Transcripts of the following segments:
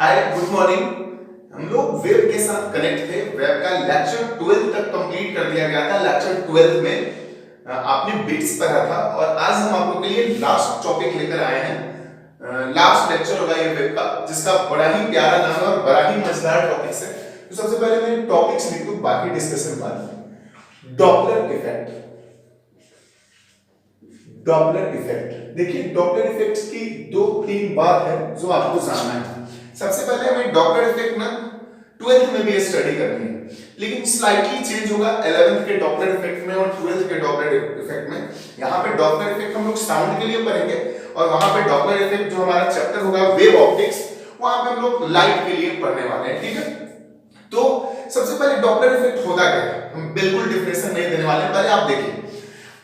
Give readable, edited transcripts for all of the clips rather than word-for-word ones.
Hi good morning. हम लोग web के साथ कनेक्ट थे। वेब का लेक्चर 12 तक कंप्लीट कर दिया गया था। लेक्चर 12 में आपने बिट्स पढ़ा था और आज हम आप लोग के लिए लास्ट टॉपिक लेकर आए हैं। लास्ट लेक्चर होगा ये वेब का, जिसका बड़ा ही प्यारा नाम है और बड़ा ही मजेदार टॉपिक है। तो सबसे पहले मैं टॉपिक्स लिख दूं, बाकी डिस्कशन बाद। Doppler effect. डॉपलर इफेक्ट देखिए, डॉपलर इफेक्ट की दो तीन बात है जो आपको जानना है। सबसे पहले हमें डॉपलर इफेक्ट ना 12th में भी स्टडी करनी है, लेकिन स्लाइटली चेंज होगा 11th के डॉपलर इफेक्ट में और 12th के डॉपलर इफेक्ट में। यहाँ पे डॉपलर इफेक्ट हम लोग साउंड के लिए पढ़ेंगे और वहां पे डॉपलर इफेक्ट जो हमारा चैप्टर होगा वेव ऑप्टिक्स, वहां पे हम लोग लाइट के लिए पढ़ने वाले हैं। ठीक है, तो सबसे पहले डॉपलर इफेक्ट होता क्या है, हम बिल्कुल डिफिनेशन नहीं देने वाले हैं। पहले आप देखिए,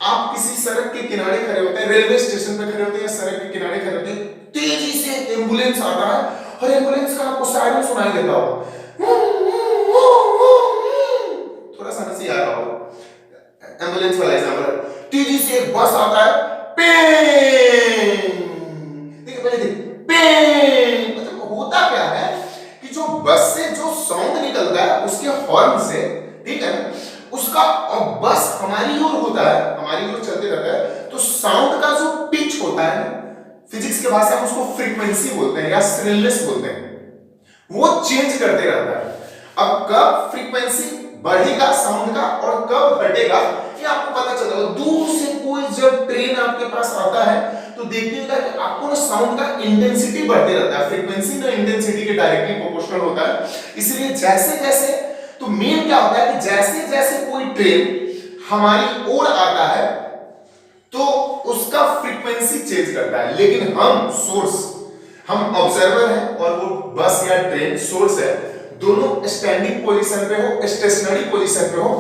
आप किसी सड़क के किनारे खड़े होते हैं, रेलवे स्टेशन पे खड़े होते हैं या सड़क के किनारे खड़े होते हैं, तेजी से एम्बुलेंस आता है और एम्बुलेंस का आपको सायरन सुनाई देता होगा, थोड़ा सा हंसी आ रहा होगा। एम्बुलेंस वाला एग्जांपल, तेजी से एक बस आता है, देखिए पहले देखिए, मतलब होता क्या है कि जो बस से जो साउंड निकलता है उसके हॉर्न से, ठीक है, उसका बस हमारी ओर होता है, हमारी ओर चलते रहता है, तो साउंड का जो पिच होता है, फिजिक्स के भाषा में उसको फ्रीक्वेंसी बोलते हैं या श्रिलनेस बोलते हैं, वो चेंज करते रहता है। अब कब फ्रीक्वेंसी बढ़ेगा साउंड का और कब घटेगा ये आपको पता चलेगा। दूर से कोई जब ट्रेन आपके पास आता है तो देखिएगा कि आपको ना साउंड का इंटेंसिटी बढ़ते रहता है। फ्रीक्वेंसी ना इंटेंसिटी के डायरेक्टली प्रोपोर्शनल होता है, इसलिए जैसे जैसे, तो मेन क्या होता है कि जैसे जैसे कोई ट्रेन हमारी ओर आता है तो उसका फ्रीक्वेंसी चेंज करता है। लेकिन हम सोर्स, हम ऑब्जर्वर हैं और वो बस या ट्रेन सोर्स है, दोनों स्टैंडिंग पोजीशन पे हो, स्टेशनरी पोजीशन पे हो,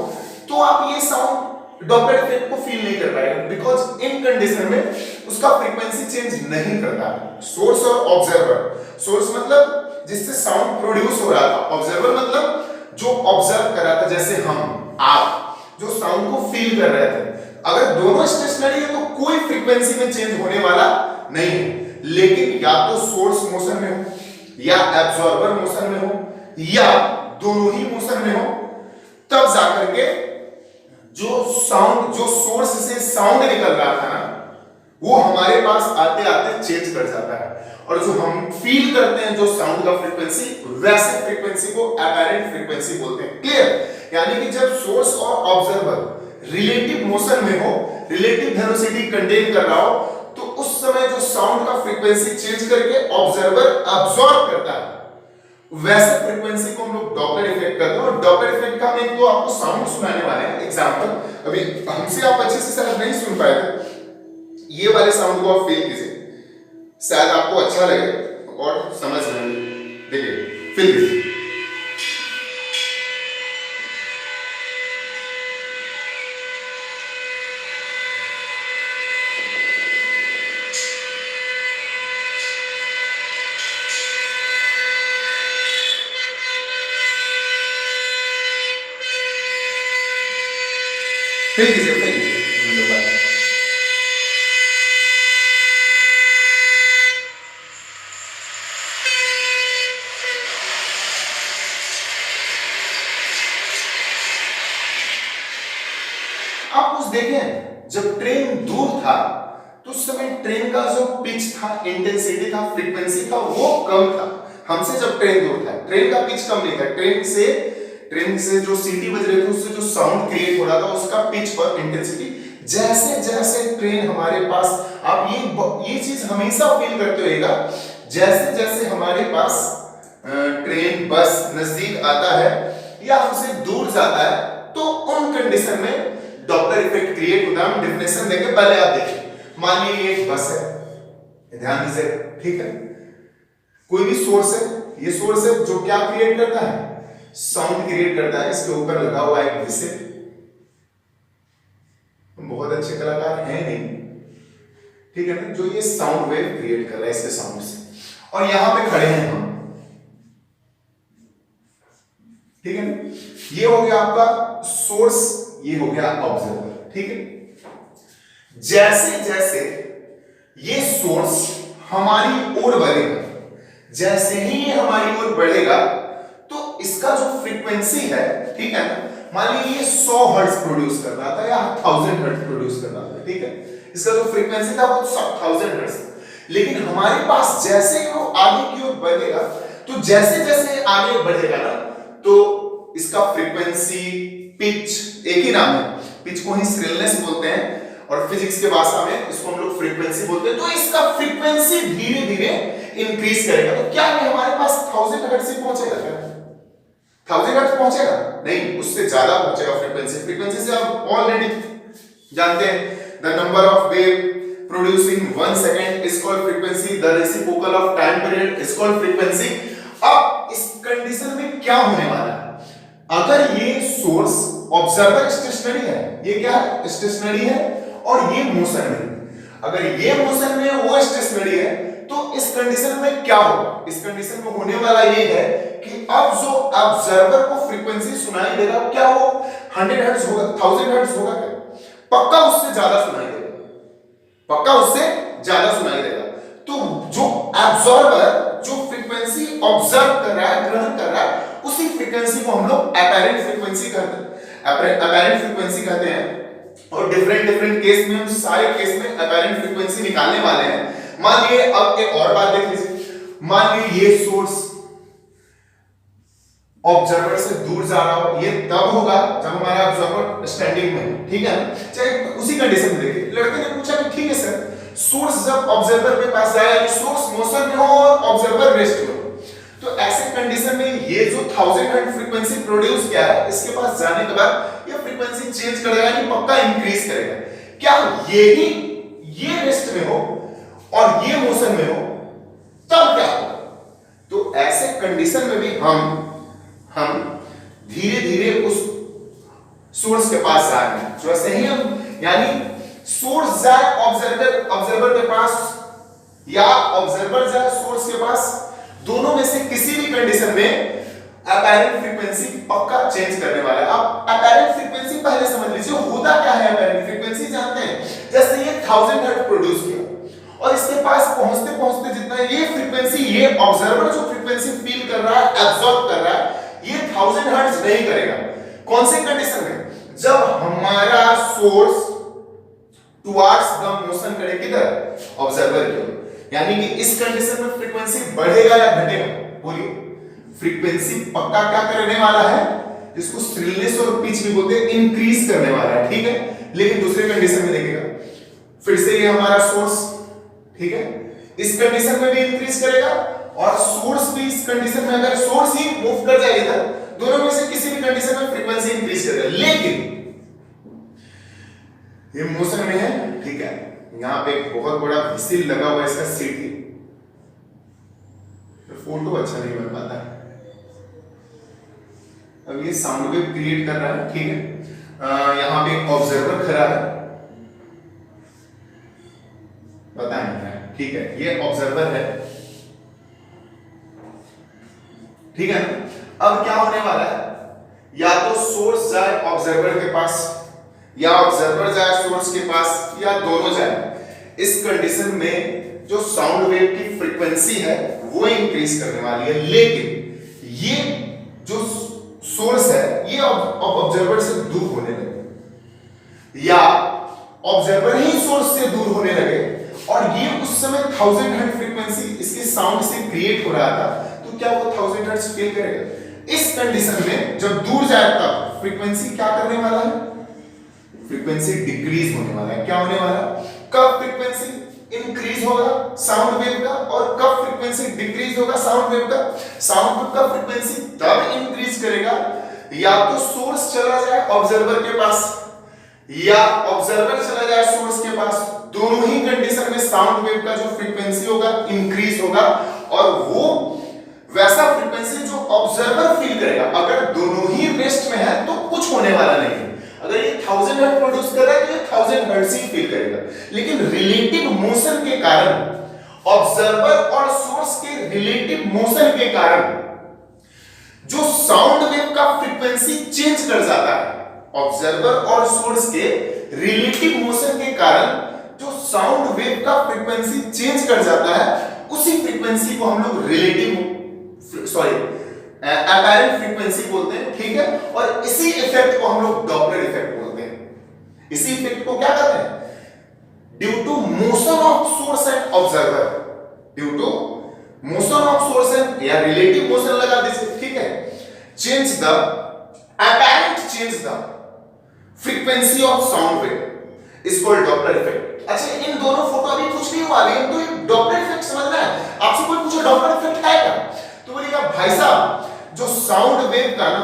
तो आप ये साउंड डॉपलर इफेक्ट को फील नहीं कर पाएंगे, बिकॉज इन कंडीशन में उसका फ्रीक्वेंसी चेंज नहीं करता। सोर्स और ऑब्जर्वर, सोर्स मतलब जिससे साउंड प्रोड्यूस हो रहा था, ऑब्जर्वर मतलब जो ऑब्जर्व कर रहा था, जैसे हम आप जो साउंड को फील कर रहे थे। अगर दोनों स्टेशनरी है तो कोई फ्रीक्वेंसी में चेंज होने वाला नहीं है, लेकिन या तो सोर्स मोशन में हो या एब्जॉर्बर मोशन में हो या दोनों ही मोशन में हो, तब जाकर के जो साउंड, जो सोर्स से साउंड निकल रहा था ना, वो हमारे पास आते आते चेंज कर जाता है और जो हम फील करते हैं जो साउंड का फ्रीक्वेंसी, वैसे फ्रीक्वेंसी को एपेरेंट फ्रीक्वेंसी बोलते हैं। क्लियर? यानी कि जब सोर्स और ऑब्जर्वर रिलेटिव मोशन में हो, रिलेटिव वेलोसिटी कंटेन कर रहा हो, तो उस समय जो साउंड का फ्रीक्वेंसी चेंज करके ऑब्जर्वर अब्सॉर्ब करता है, वैसे फ्रीक्वेंसी को हम लोग डॉपलर इफेक्ट कहते हैं। और डॉपलर इफेक्ट का हम एक तो आपको साउंड सुनाने वाले हैं एग्जांपल। अभी हमसे आप अच्छे से शायद नहीं सुन पाए थे, ये वाले साउंड को आप फील कीजिए, शायद आपको अच्छा लगे और समझ में। देखिए, फील कीजिए, फील कीजिए, फील कीजिए। आप उस देखें, जब ट्रेन दूर था तो उस समय ट्रेन का जो पिच था, इंटेंसिटी था, फ्रीक्वेंसी था, वो कम था हमसे। जब ट्रेन दूर था, ट्रेन का पिच कम नहीं था, ट्रेन से जो सीटी बज रही थी उससे जो साउंड क्रिएट हो रहा था उसका पिच और इंटेंसिटी। जैसे जैसे ट्रेन हमारे पास, आप ये चीज हमेशा फील करते होइएगा, जैसे जैसे हमारे पास ट्रेन बस नजदीक आता है या हमसे दूर जाता है, तो उन कंडीशन में डॉपलर इफेक्ट क्रिएट होता है। हम डेफिनेशन देंगे, पहले आप देखिए। मान लीजिए एक बस है, ध्यान दीजिए, ठीक है, कोई भी सोर्स है, ये सोर्स है जो क्या क्रिएट करता है, साउंड क्रिएट करता है। इसके ऊपर लगा हुआ एक विषय, हम बहुत अच्छे कलाकार हैं नहीं, ठीक है ना, जो ये साउंड वेव क्रिएट कर रहा है इसके साउंड से, और यहां पे खड़े हैं हम, ठीक है ना। ये हो गया आपका सोर्स, ये हो गया ऑब्जर्वर, ठीक है। जैसे जैसे ये सोर्स हमारी ओर बढ़ेगा, जैसे ही ये हमारी ओर बढ़ेगा तो इसका जो फ्रीक्वेंसी है, ठीक है ना, मान लीजिए 100 हर्ट्ज प्रोड्यूस कर रहा था या 1000 हर्ट्ज प्रोड्यूस कर रहा था, ठीक है, इसका जो फ्रीक्वेंसी था वो 1000 हर्ट्ज। लेकिन हमारे पास जैसे ही वो आगे की ओर बढ़ेगा, तो जैसे जैसे आगे बढ़ेगा ना, तो इसका फ्रीक्वेंसी, पिच, एक ही नाम है, पिच को ही श्रिलनेस बोलते हैं और फिजिक्स के भाषा में इसको हम लोग फ्रीक्वेंसी बोलते हैं। तो इसका फ्रीक्वेंसी धीरे धीरे इंक्रीज करेगा। तो क्या ये हमारे पास 1000 हर्ट्ज से पहुंचेगा? क्या 1000 हर्ट्ज पहुंचेगा? नहीं, उससे ज्यादा पहुंचेगा फ्रीक्वेंसी। फ्रीक्वेंसी से आप ऑलरेडी जानते हैं, the number of wave produced in 1 second is called frequency, the reciprocal of time period is called frequency। अब इस कंडीशन में क्या होने वाला है? अगर ये सोर्स ऑब्जर्वर स्टेशनरी है, ये क्या है? स्टेशनरी है, और ये मोशन में, अगर ये मोशन में वो स्टेशनरी है, तो इस कंडीशन में क्या होगा? इस कंडीशन में होने वाला ये है कि अब जो ऑब्जर्वर को फ्रीक्वेंसी सुनाई देगा, क्या वो 100 हर्ट्ज होगा, 1000 हर्ट्ज होगा? क्या पक्का उससे ज्यादा सुनाई देगा, पक्का उससे ज्यादा सुनाई देगा। तो जो एब्जॉर्बर जो फ्रीक्वेंसी ऑब्जर्व कर रहा है, ग्रहण कर रहा है, उसी फ्रीक्वेंसी को हम लोग एपेरेंट फ्रीक्वेंसी कहते हैं, एपेरेंट फ्रीक्वेंसी कहते हैं। और डिफरेंट डिफरेंट केस में, हम सारे केस में एपेरेंट फ्रीक्वेंसी निकालने वाले हैं। मान लीजिए, अब एक और बात देख लीजिए, मान लीजिए ये सोर्स ऑब्जर्वर से दूर जा रहा हो, ये तब होगा जब हमारा ऑब्जर्वर स्टैंडिंग में, ठीक है ना। चाहे उसी कंडीशन में देखिए, लड़के ने पूछा कि ठीक है सर, सोर्स जब ऑब्जर्वर के पास जाए, यानी सोर्स मोशन में हो और ऑब्जर्वर रेस्ट में हो, तो ऐसे कंडीशन में ये जो 1000 हर्ट्ज फ्रीक्वेंसी प्रोड्यूस किया है, इसके पास जाने के बाद ये फ्रीक्वेंसी चेंज करेगा, यानी पक्का इंक्रीज करेगा। क्या यही ये रेस्ट में हो और ये मोशन में हो, तब क्या होगा? तो ऐसे कंडीशन में भी हम धीरे धीरे उस सोर्स के पास जा रहे हैं। जैसे ही हम, यानी सोर्स जाए ऑब्जर्वर के पास या ऑब्जर्वर जाए सोर्स के पास, दोनों में से किसी भी कंडीशन में एपेरेंट फ्रीक्वेंसी पक्का चेंज करने वाला है। आप एपेरेंट फ्रीक्वेंसी पहले समझ लीजिए, होता क्या है एपेरेंट फ्रीक्वेंसी, जानते हैं? जैसे ये 1000 हर्ट्ज प्रोड्यूस किया और इसके पास पहुंचते पहुंचते जितना ये फ्रीक्वेंसी, ये ऑब्जर्वर जो फ्रीक्वेंसी फील कर रहा है, एब्जॉर्ब कर रहा है, ये 1000 हर्ट्ज नहीं करेगा। कौन से कंडीशन में? जब हमारा सोर्स टुवर्ड्स द मोशन करे, किधर? ऑब्जर्वर की ओर। यानी कि इस कंडीशन में फ्रीक्वेंसी बढ़ेगा या घटेगा? बोलिए। फ्रीक्वेंसी पक्का क्या करने वाला है, जिसको श्रिलनेस और पिच भी बोलते हैं, इंक्रीज करने वाला है, ठीक है। लेकिन दूसरे कंडीशन में देखिएगा, फिर से ये हमारा सोर्स, ठीक है, इस कंडीशन में भी इंक्रीज करेगा और सोर्स भी इस कंडीशन में, अगर सोर्स ही मूव कर जाए इधर, दोनों में से किसी भी कंडीशन में फ्रीक्वेंसी इंक्रीज करेगा। लेकिन ये मोशन में है, ठीक है, यहां पे एक बहुत बड़ा व्हीसिल लगा हुआ है, इसका सीटी, फोटो अच्छा नहीं बन पाता है। अब ये साउंड वेव क्रिएट कर रहा है, ठीक है। यहां पे एक ऑब्जर्वर खड़ा है, पता नहीं है, ठीक है, ये ऑब्जर्वर है, ठीक है ना। अब क्या होने वाला है, या तो सोर्स जाए ऑब्जर्वर के पास या ऑब्जर्वर जाए सोर्स के पास या दोनों जाए। इस कंडीशन में जो साउंड वेव की फ्रीक्वेंसी है वो इंक्रीज करने वाली है, लेकिन ये जो सोर्स है ये ऑब्जर्वर से दूर होने लगे या ऑब्जर्वर ही सोर्स से दूर होने लगे और ये उस समय 1000 हर्ट्ज फ्रीक्वेंसी इसके साउंड से क्रिएट हो रहा था, तो क्या वो 1000 हर्ट्ज फील करेगा? इस कंडीशन में जब दूर जाए तब फ्रीक्वेंसी क्या करने वाला है? फ्रीक्वेंसी डिक्रीज होने वाला है। क्या होने वाला? कब फ्रीक्वेंसी इंक्रीज होगा साउंड वेव का और कब फ्रीक्वेंसी डिक्रीज होगा साउंड वेव का? साउंड वेव का फ्रीक्वेंसी तब इंक्रीज करेगा या तो सोर्स चला जाए ऑब्जर्वर के पास या ऑब्जर्वर चला जाए सोर्स के पास। दोनों ही कंडीशन में साउंड वेव का जो फ्रीक्वेंसी होगा इंक्रीज होगा और वो वैसा फ्रीक्वेंसी जो ऑब्जर्वर फील करेगा। अगर दोनों ही रेस्ट में है तो कुछ होने वाला नहीं है। अगर ये 1000 हर्ट्ज प्रोड्यूस कर रहा है तो ये 1000 हर्ट्ज ही फील करेगा, लेकिन रिलेटिव मोशन के कारण, ऑब्जर्वर और सोर्स के रिलेटिव मोशन के कारण जो साउंड वेव का फ्रीक्वेंसी चेंज कर जाता है, ऑब्जर्वर और सोर्स के रिलेटिव मोशन के कारण जो साउंड वेव का फ्रीक्वेंसी चेंज कर जाता है, उस उसी फ्रीक्वेंसी को हम लोग रिलेटिव अपैरेंट फ्रीक्वेंसी बोलते हैं, ठीक है। और इसी इफेक्ट को हम लोग डॉपलर इफेक्ट बोलते हैं। इसी इफेक्ट को क्या कहते हैं? Due to motion of source and observer, due to motion of source and या रिलेटिव मोशन लगा दीजिए, ठीक है। Change the apparent change the frequency of sound wave is called Doppler effect. अच्छा, इन दोनों फोटो अभी कुछ नहीं हुआ, लेकिन तो एक डॉपलर इफेक्ट समझना है। आपसे कोई पूछे डॉपलर इफेक्ट क्या है, तो बोलिएगा भाई साहब जो साउंड वेव का ना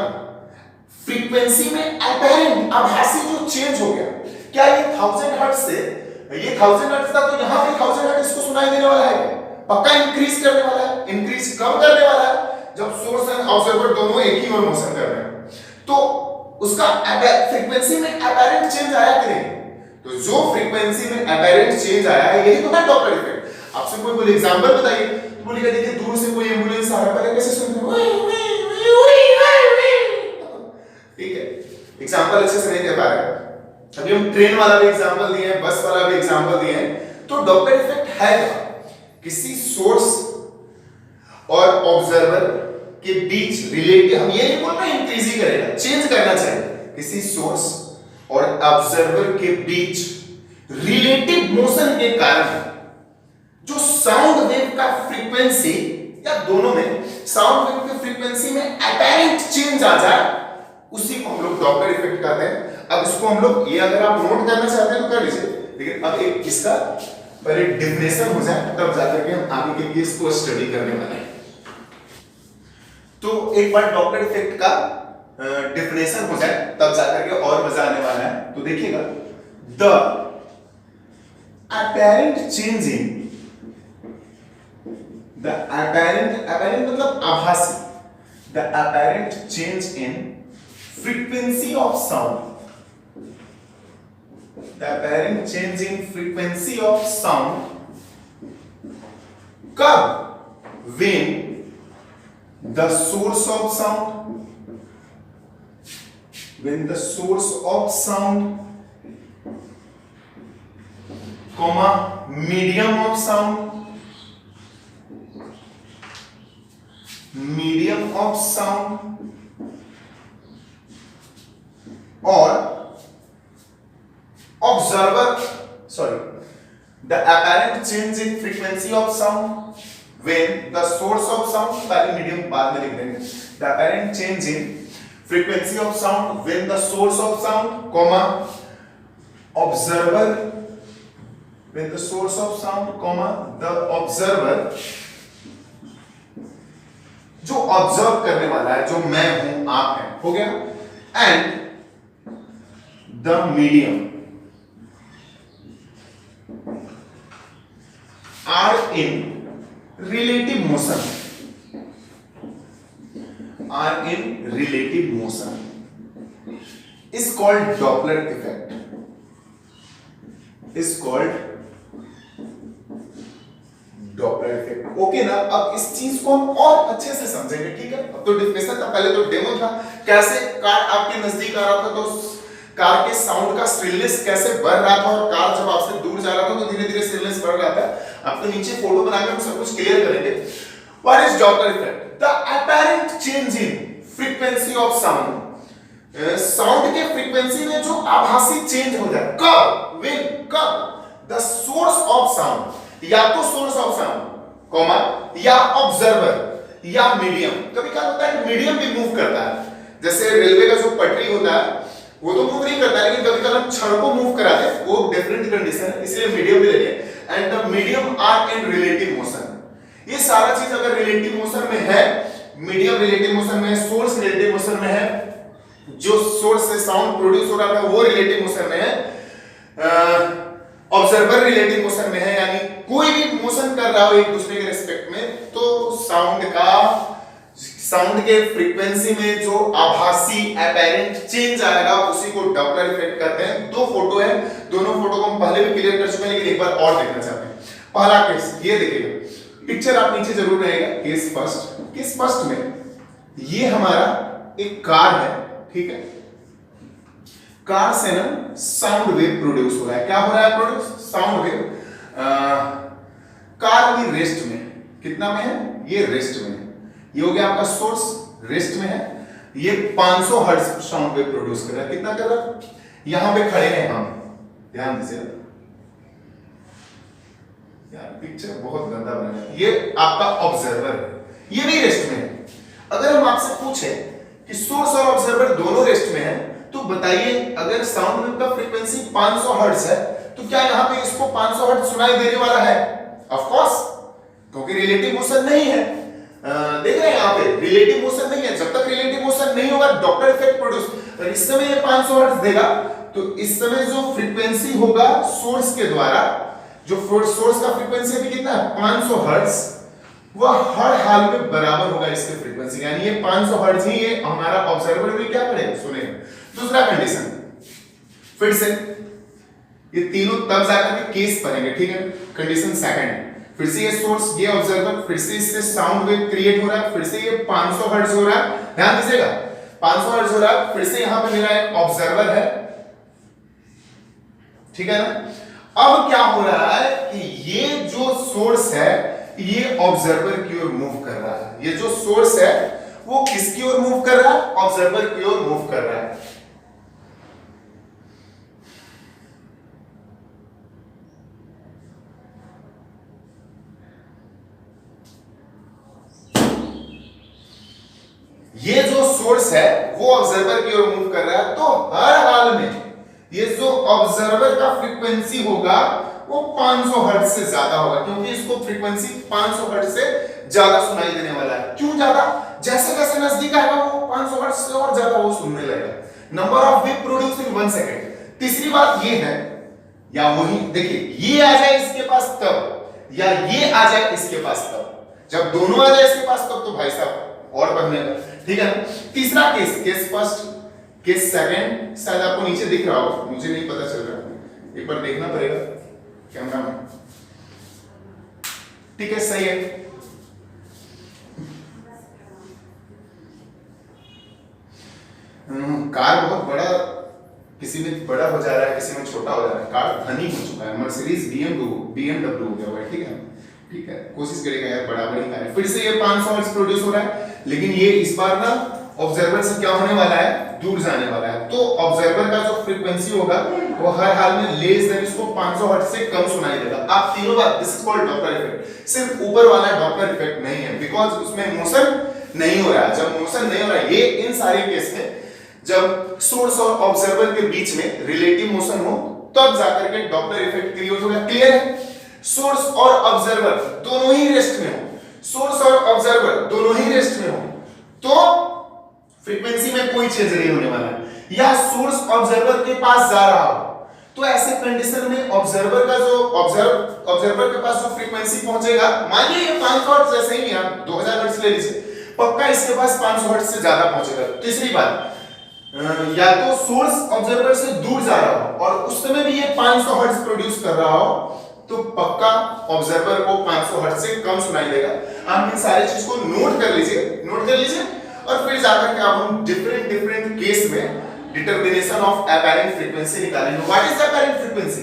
फ्रीक्वेंसी में अपैरेंट आभासी जो चेंज हो गया, क्या ये 1000 हर्ट्ज से ये 1000 हर्ट्ज था तो यहां पे 1000 हर्ट्ज इसको सुनाई देने वाला है, पक्का इंक्रीज करने वाला है। इंक्रीज कब करने वाला है? जब सोर्स एंड ऑब्जर्वर दोनों एक ही ओर मोशन कर रहे हैं, तो उसका फ्रीक्वेंसी में अपैरेंट चेंज आया कि नहीं? तो जो फ्रीक्वेंसी में अपैरेंट चेंज आया है यही तो है डॉपलर इफेक्ट। आपसे कोई एग्जांपल बताइए, तो बोलिएगा देखिए दूर से कोई एम्बुलेंस आ रहा है, पहले कैसे सुनते हैं? ठीक है, एग्जांपल अच्छे से नहीं दे पा रहे। अभी हम ट्रेन वाला भी एग्जांपल दिए हैं, बस वाला भी एग्जांपल दिए हैं। तो डॉपलर इफेक्ट है क्या? किसी सोर्स और ऑब्जर्वर के बीच रिलेटिव, हम ये नहीं बोल रहे इंक्रीज ही करेगा, चेंज करना चाहिए। किसी सोर्स और ऑब्जर्वर के बीच रिलेटिव मोशन के कारण जो साउंड वेव का फ्रीक्वेंसी या दोनों में साउंड वेव की फ्रीक्वेंसी में अपैरेंट चेंज आ जाए, उसी को हम लोग डॉपलर इफेक्ट कहते हैं। अब इसको हम लोग, ये अगर आप नोट करना चाहते हैं तो कर लीजिए, लेकिन अब एक इसका पहले डेफिनेशन हो जाए तब जाकर के हम आगे के लिए इसको स्टडी करने वाले हैं। तो एक बार डॉपलर इफेक्ट का डेफिनेशन हो जाए तब जाकर के और मजा आने वाला है। तो देखिएगा, the apparent change in apparent मतलब आभासी, the apparent change in frequency of sound, the apparent change in frequency of sound कब? when the source of sound, when the source of sound comma medium of sound, medium of sound or observer, the apparent change in frequency of sound when the source of sound, पहले medium बाद में लिख देंगे, the apparent change in frequency of sound when the source of sound comma observer, when the source of sound comma the observer, जो observe करने वाला है, जो मैं हूं आप हैं, हो गया, and the medium are in relative motion, are in relative motion is called Doppler effect, is called Doppler effect. Okay ना? अब इस चीज को हम और अच्छे से समझेंगे, ठीक है। अब तो डेफिनेशन था, पहले तो डेमो था, कैसे कार आपके नजदीक आ रहा था तो कार के साउंड का स्ट्रिलनेस कैसे बढ़ रहा था, और कार जब आपसे दूर जा रहा था तो धीरे धीरे स्ट्रिलनेस बढ़ रहा था। आपको नीचे फोटो बनाकर हम सब कुछ क्लियर करेंगे। What is Doppler effect? The apparent change in frequency of sound, sound के फ्रीक्वेंसी में जो आभासी चेंज हो जाए, कब? व्हेन, कब? द सोर्स ऑफ साउंड, या तो सोर्स ऑफ साउंड कॉमा या ऑब्जर्वर या मीडियम। कभी क्या होता है मीडियम भी मूव करता है, जैसे रेलवे का जो पटरी होता है वो तो मूव नहीं करता है, लेकिन कभी कभी हम क्षण को मूव कराते हैं, वो डिफरेंट कंडीशन है, इसलिए मीडियम भी ले लिए। And the medium are in relative motion, ये सारा चीज अगर रिलेटिव मोशन में है, मीडियम रिलेटिव मोशन में है, सोर्स रिलेटिव मोशन में है, जो सोर्स से साउंड प्रोड्यूस हो रहा है वो रिलेटिव मोशन में है, ऑब्जर्वर रिलेटिव मोशन में है, यानी कोई भी मोशन कर रहा हो एक दूसरे के रिस्पेक्ट में, तो साउंड के फ्रीक्वेंसी में जो आभासी अपैरेंट चेंज आएगा उसी को डॉपलर इफेक्ट कहते हैं। दो फोटो है, दोनों फोटो को हम पहले भी क्लियर कर चुके हैं, लेकिन एक बार और देखना चाहते हैं। पहला केस ये देखिएगा, पिक्चर आप नीचे जरूर रहेगा। केस फर्स्ट में ये हमारा एक कार है, ठीक है। कार से ना साउंड वेव प्रोड्यूस हो रहा है। क्या हो रहा है प्रोड्यूस? Sound wave. कार अभी रेस्ट में, कितना में है, ये रेस्ट में है। ये हो गया आपका सोर्स, रेस्ट में है। ये 500 हर्ट्ज साउंड वेव प्रोड्यूस कर रहा है। कितना कर रहा है, यहां पे खड़े हैं हम, ध्यान दीजिए यार, पिक्चर बहुत गंदा बना है। ये आपका ऑब्जर्वर है, ये भी रेस्ट में है। अगर हम आपसे पूछे कि सोर्स और ऑब्जर्वर दोनों रेस्ट में है, तो बताइए अगर साउंड वेव का फ्रीक्वेंसी 500 हर्ट्ज है, तो क्या यहां पे इसको 500 हर्ट्ज सुनाई देने वाला है? ऑफ कोर्स, क्योंकि रिलेटिव मोशन नहीं है। देख रहे हैं यहां पे रिलेटिव मोशन नहीं है। जब तक रिलेटिव मोशन नहीं होगा डॉपलर इफेक्ट प्रोड्यूस, और इस समय ये 500 हर्ट्ज देगा, तो इस समय जो फ्रीक्वेंसी होगा सोर्स के द्वारा, जो सोर्स का फ्रीक्वेंसी अभी कितना है 500 हर्ट्ज, वह हर हाल में बराबर होगा इसके फ्रीक्वेंसी, यानी ये 500 हर्ट्ज ही ये हमारा ऑब्जर्वर भी क्या करेगा, सुनेगा। दूसरा कंडीशन, फिर से ये तीनों तब जाकर के केस बनेंगे, ठीक है। कंडीशन सेकंड, फिर से ये सोर्स, ये ऑब्जर्वर, फिर से इससे साउंड वेव क्रिएट हो रहा है, फिर से ये 500 हर्ट्ज हो रहा है, ध्यान दीजिएगा 500 हर्ट्ज हो रहा है, फिर से यहां पे मेरा एक ऑब्जर्वर है, ठीक है ना। अब क्या हो रहा है कि ये जो सोर्स है ये ऑब्जर्वर की ओर मूव कर रहा है। ये जो सोर्स है वो किसकी ओर मूव कर रहा है, ऑब्जर्वर की ओर मूव कर रहा है। ये जो सोर्स है वो ऑब्जर्वर की ओर मूव कर रहा है, तो हर हाल में ये जो ऑब्जर्वर का फ्रीक्वेंसी होगा वो 500 हर्ट्ज से ज्यादा होगा, क्योंकि इसको फ्रीक्वेंसी 500 हर्ट्ज से ज्यादा सुनाई देने वाला है। क्यों ज्यादा, जैसे जैसे नजदीक आएगा वो 500 हर्ट्ज से और ज्यादा वो सुनने लगेगा। Number of wave produce in 1 second. तीसरी बात ये है, या वही देखिए, ये आ जाए इसके पास तब, या ये आ जाए इसके पास तब। जब दोनों आ जाए इसके पास तब तो भाई साहब और बढ़ने का, ठीक है ना। तीसरा case, case first, case second शायद आपको नीचे दिख रहा हो, मुझे नहीं पता चल रहा, एक बार देखना पड़ेगा कैमरा में, ठीक है, सही है। कार बहुत बड़ा, किसी में बड़ा हो जा रहा है, किसी में छोटा हो जा रहा है। कार धनी हो चुका है, मर्सिडीज BMW हो गया हुआ है, ठीक है, ठीक है। कोशिश करेगा यार बड़ा बड़ी कार है। फिर से ये 500 हर्ट्ज प्रोड्यूस हो रहा है, लेकिन ये इस बार ना ऑब्जर्वर से क्या होने वाला है, दूर जाने वाला है। तो ऑब्जर्वर का जो फ्रीक्वेंसी होगा वो हर हाल में लेस देन इसको 500 हर्ट्ज से कम सुनाई देगा। आप तीनों बात, this is called Doppler effect. सिर्फ ऊपर वाला डॉपलर इफेक्ट नहीं है, बिकॉज़ उसमें मोशन नहीं हो रहा है। जब मोशन नहीं हो रहा है, ये इन सारे केस में जब सोर्स और ऑब्जर्वर के बीच में रिलेटिव मोशन हो तब जाकर के डॉपलर इफेक्ट क्रिएट होगा। क्लियर है। सोर्स और ऑब्जर्वर दोनों ही रेस्ट में हो, सोर्स और ऑब्जर्वर दोनों ही रेस्ट में हो, तो फ्रीक्वेंसी में कोई चेंज नहीं होने वाला है। या सोर्स ऑब्जर्वर के पास जा रहा हो, तो ऐसे कंडीशन में ऑब्जर्वर का जो ऑब्जर्वर के पास जो फ्रीक्वेंसी पहुंचेगा, मानिए ये 500 हर्ट्ज जैसे ही, आप 2000 हर्ट्ज ले लीजिए, पक्का इसके पास 500 हर्ट्ज से ज्यादा पहुंचेगा। तीसरी बात, या तो सोर्स ऑब्जर्वर से दूर जा रहा हो और उस समय भी ये 500 हर्ट्ज प्रोड्यूस कर रहा हो, तो पक्का ऑब्जर्वर को 500 हर्ट्ज से कम सुनाई देगा। आप इन सारी चीज को नोट कर लीजिए और फिर जाकर के आप हम डिफरेंट केस में डिटरमिनेशन ऑफ अपैरेंट फ्रीक्वेंसी निकालेंगे। What is apparent frequency?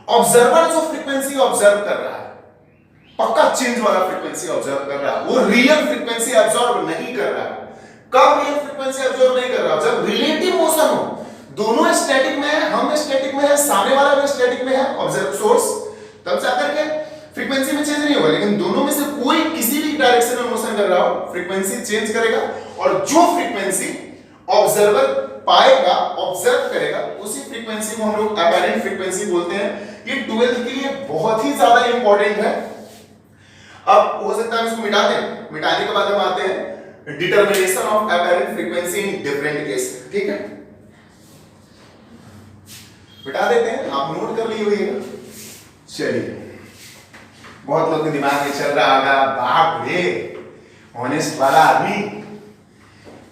Observer जो फ्रीक्वेंसी ऑब्जर्व कर रहा है, पक्का चेंज वाला फ्रीक्वेंसी ऑब्जर्व कर रहा है, वो रियल फ्रीक्वेंसी ऑब्जर्व नहीं कर रहा है। कब रियल फ्रीक्वेंसी ऑब्जर्व नहीं कर रहा? जब रिलेटिव मोशन हो, दोनों स्टैटिक में है, हम स्टैटिक में है, सामने वाला भी स्टैटिक में है, ऑब्जर्व सोर्स, तब जाकर के फ्रीक्वेंसी में चेंज नहीं होगा। लेकिन दोनों में से कोई किसी भी डायरेक्शन में मोशन कर रहा हो, फ्रीक्वेंसी चेंज करेगा, और जो फ्रीक्वेंसी ऑब्जर्वर पाएगा, ऑब्जर्व करेगा, उसी फ्रीक्वेंसी को हम लोग अपैरेंट फ्रीक्वेंसी बोलते हैं। ये 12th के लिए बहुत ही ज्यादा इंपॉर्टेंट है। अब हो सकता है इसको मिटा दें, मिटाने के बाद हम आते हैं determination of apparent frequency in different case, ठीक है, मिटा देते हैं, आप नोट कर लिए होइएगा। चलिए, बहुत लोग के दिमाग में चल रहा होगा, बाप रे ऑनेस्ट वाला आदमी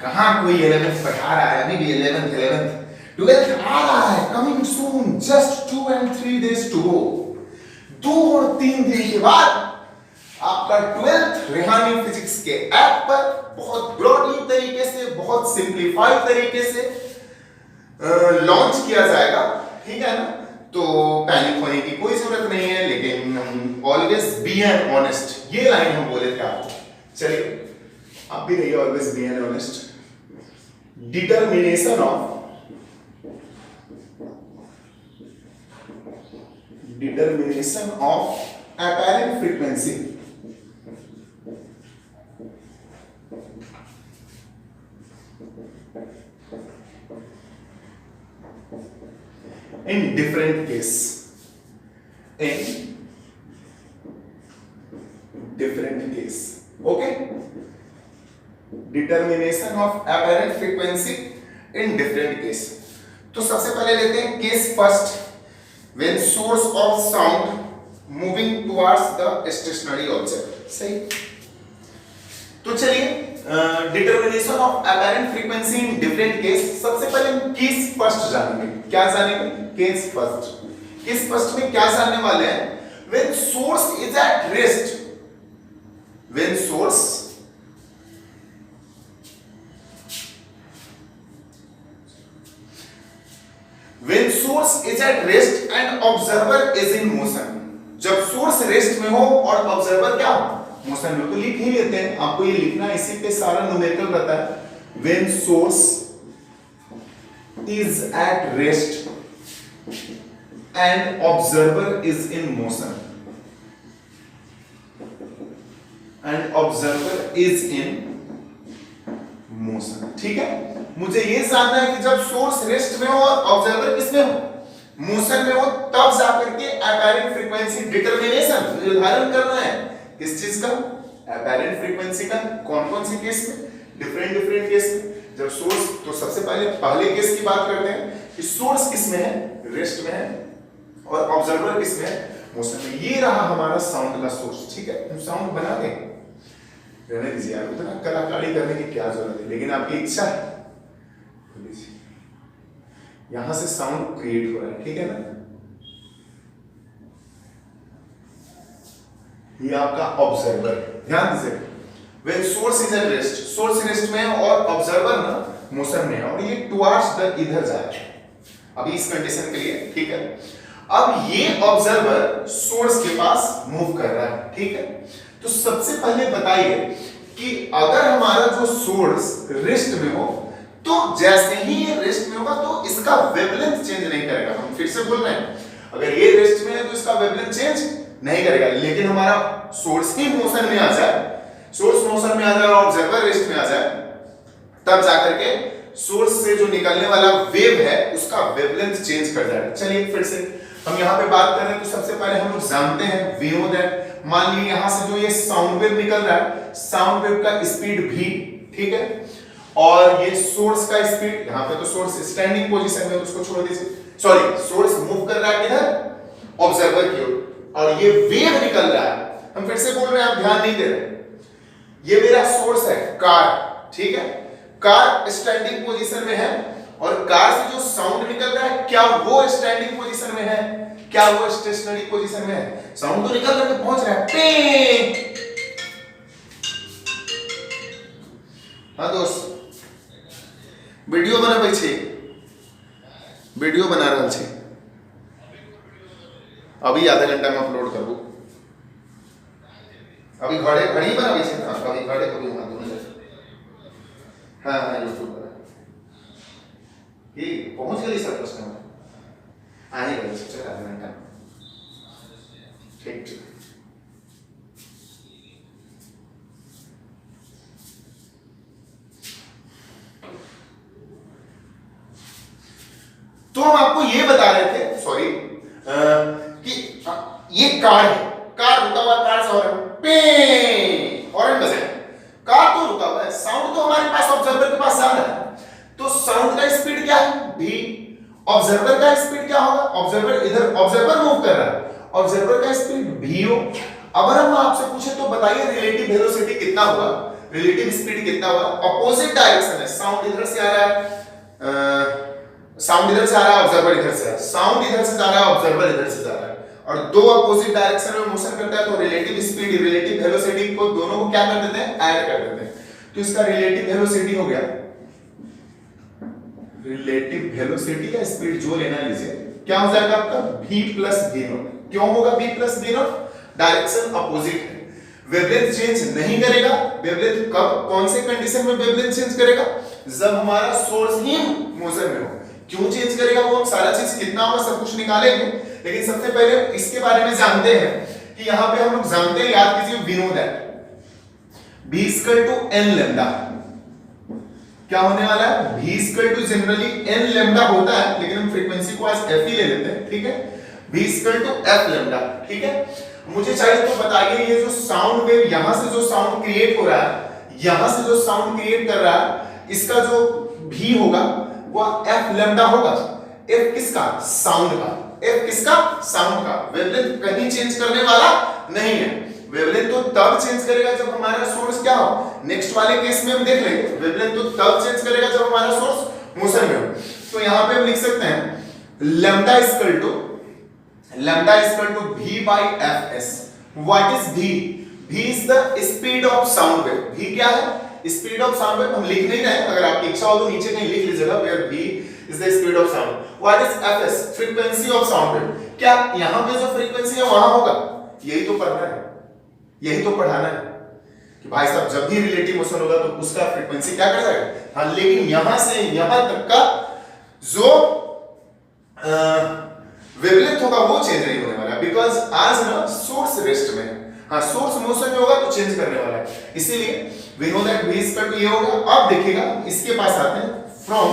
कहां कोई 11th पढ़ा रहा है, अभी भी 11th 12th आ रहा है, coming soon, just 2 and 3 days to go। 2 और 3 दिन के बाद आपका 12th रेहानी फिजिक्स के ऐप पर बहुत ब्रॉडली तरीके से, बहुत सिंप्लीफाइड तरीके से लॉन्च किया जाएगा, ठीक है ना। तो पैनिक होने की कोई जरूरत नहीं है, लेकिन ऑलवेज बी एन ऑनेस्ट। ये लाइन हम बोले थे आपको। चलिए आप भी रहिए always be an honest. Determination of apparent frequency in different case, okay, determination of apparent frequency in different case। तो सबसे पहले लेते हैं case first, when source of sound moving towards the stationary object। सही। तो चलिए determination of apparent frequency in different case, सबसे पहले हम केस फर्स्ट जानेंगे। क्या जानेंगे? Case first. केस फर्स्ट में क्या जानने वाले हैं? when source is at rest, when source is at rest and observer is in motion। जब सोर्स रेस्ट में हो और ऑब्जर्वर क्या मोशन में। तो लिख ही लेते हैं, आपको ये लिखना है, इसी पे सारा न्यूमेरिकल रहता है। when source is at rest and observer is in motion, and observer is in motion। ठीक है, मुझे ये जानना है कि जब सोर्स रेस्ट में हो और ऑब्जर्वर किसमें हो? मोशन में हो, तब जाकर के अपैरेंट फ्रीक्वेंसी डिटरमिनेशन निर्धारण करना है। किस चीज का? अपैरेंट फ्रीक्वेंसी का। कौन कौन सी केस में? डिफरेंट केस में। जब सोर्स, तो सबसे पहले केस की बात करते हैं कि सोर्स किस में है? रेस्ट में है, और ऑब्जर्वर किस में है? मोशन में। ये रहा हमारा साउंड का सोर्स। ठीक है, हम साउंड बना दें, रहने दीजिए यार, उतना कलाकारी करने की क्या जरूरत है, लेकिन आपकी इच्छा है। यहां से साउंड क्रिएट हो रहा है, ठीक है ना। ये आपका ऑब्जर्वर, ध्यान दीजिए। when source is at rest, source rest में है और ऑब्जर्वर ना मोशन में है, और ये टुवर्ड्स द इधर जा रहा है अभी इस कंडीशन के लिए। ठीक है, अब ये ऑब्जर्वर सोर्स के पास मूव कर रहा है। ठीक है, तो सबसे पहले बताइए कि अगर हमारा जो सोर्स रेस्ट में हो, तो जैसे ही ये रेस्ट में होगा तो इसका वेवलेंथ चेंज नहीं करेगा। हम फिर से बोल रहे हैं, अगर ये रेस्ट में है तो इसका वेवलेंथ चेंज नहीं करेगा, लेकिन हमारा सोर्स ही मोशन में आ जाए, सोर्स मोशन में आ जाए और ऑब्जर्वर रेस्ट में आ जाए, तब जाकर के सोर्स से जो निकलने वाला वेव है उसका वेवलेंथ चेंज कर जाएगा। चलिए फिर से हम यहाँ पे बात करें तो सबसे पहले हम लोग जानते हैं, वी नो दैट, मान लीजिए यहाँ से जो ये साउंड वेव निकल रहा है, साउंड वेव का स्पीड v, ठीक है, और ये सोर्स का स्पीड, यहाँ पे तो सोर्स स्टैंडिंग पोजीशन में, उसको छोड़ दीजिए, सॉरी, सोर्स मूव कर रहा है किधर? ऑब्जर्वर की ओर, और ये वेव निकल रहा है। हम फिर से बोल रहे हैं, आप ध्यान नहीं दे रहे, ये मेरा सोर्स है कार, ठीक है, कार स्टैंडिंग पोजीशन में है, और कार से जो साउंड निकल रहा है, क्या वो स्टैंडिंग पोजीशन में है? क्या वो स्टेशनरी पोजीशन में है? साउंड तो निकल करके पहुंच रहा है, पे। हाँ दोस्त, वीडियो बनाबै छी, वीडियो बना रहल छी, अभी आधा घंटा में अपलोड करबू। अभी घरे घड़ी बनाबै छी ना, कभी घरे कभी वहां दोनों। हाँ हाँ, यूट्यूब पर ये पहुंच गई सब कस्टमर आने वाले से आधा घंटा। ठीक ठीक, तो हम आपको ये बता रहे थे, सॉरी, कि ये कार है, कार रुका हुआ, कार से हॉर्न पे हॉर्न बजे, कार तो रुका हुआ है, साउंड तो हमारे पास ऑब्जर्वर के पास आ रहा है, तो साउंड का स्पीड क्या है? v। ऑब्जर्वर का स्पीड क्या होगा? ऑब्जर्वर इधर, ऑब्जर्वर मूव कर रहा है, ऑब्जर्वर का स्पीड v हो। अगर हम आपसे पूछे तो बताइए रिलेटिव वेलोसिटी कितना हुआ, रिलेटिव स्पीड कितना हुआ? अपोजिट डायरेक्शन है, साउंड इधर से आ रहा है, साउंड इधर से आ रहा है, ऑब्जर्वर इधर से आ रहा है, साउंड इधर से जा रहा है, ऑब्जर्वर इधर से जा रहा है, और दो अपोजिट डायरेक्शन में मोशन करता है, तो रिलेटिव स्पीड, रिलेटिव वेलोसिटी को दोनों को क्या कर देते हैं? ऐड कर देते हैं। तो इसका रिलेटिव वेलोसिटी हो गया, रिलेटिव वेलोसिटी का स्पीड जो लेना लीजिए, क्या हो जाएगा आपका? v plus v not. क्यों होगा v plus v not? Direction opposite है। वेवलेंथ चेंज नहीं करेगा। वेवलेंथ कब, कौन से कंडीशन में वेवलेंथ चेंज करेगा? जब हमारा सोर्स ही मोशन में हो। क्यों चेंज करेगा वो हम सारा चीज कितना होगा सब कुछ निकालेंगे, लेकिन सबसे पहले इसके बारे में जानते हैं कि यहां पे हम लोग जानते हैं, याद कीजिए, we know that v equal to n lambda क्या होने वाला है? v equal to generally n lambda होता है, लेकिन हम फ्रीक्वेंसी को आज f ही ले लेते हैं, ठीक है? v equal to f lambda, ठीक है? मुझे चाहिए तो बताइए, ये जो साउंड वेव यहां से जो साउंड क्रिएट हो रहा है, यहां से जो साउंड क्रिएट कर रहा है, इसका जो v होगा वो f लैम्डा होगा। f किसका? साउंड का। f किसका? साउंड का। वेवलेंथ कहीं चेंज करने वाला नहीं है। वेवलेंथ तो तब चेंज करेगा जब हमारा सोर्स क्या हो, नेक्स्ट वाले केस में हम देख लेंगे। वेवलेंथ तो तब चेंज करेगा जब हमारा सोर्स मोशन में हो। तो यहां पे हम लिख सकते हैं lambda equal to v by fs। What is v? v is the speed of sound wave. v क्या है? Speed of sound wave. हम लिख नहीं रहे, अगर आपकी इच्छा हो तो नीचे कहीं लिख लीजिएगा, where v is the speed of sound. What is fs? Frequency of sound wave. क्या यहां पे जो फ्रीक्वेंसी है वहां होगा? यही तो पढ़ना है, यही तो पढ़ाना है कि भाई साहब जब भी रिलेटिव मोशन होगा तो उसका फ्रीक्वेंसी क्या कर जाएगा। हाँ, लेकिन यहां से यहां तक का जो वेवलेंथ होगा वो चेंज नहीं होने वाला, बिकॉज आज ना सोर्स रेस्ट में है। हाँ, सोर्स मोशन में होगा तो चेंज करने वाला है, इसीलिए we know that v equal to ये होगा। अब देखिएगा इसके पास आते हैं, फ्रॉम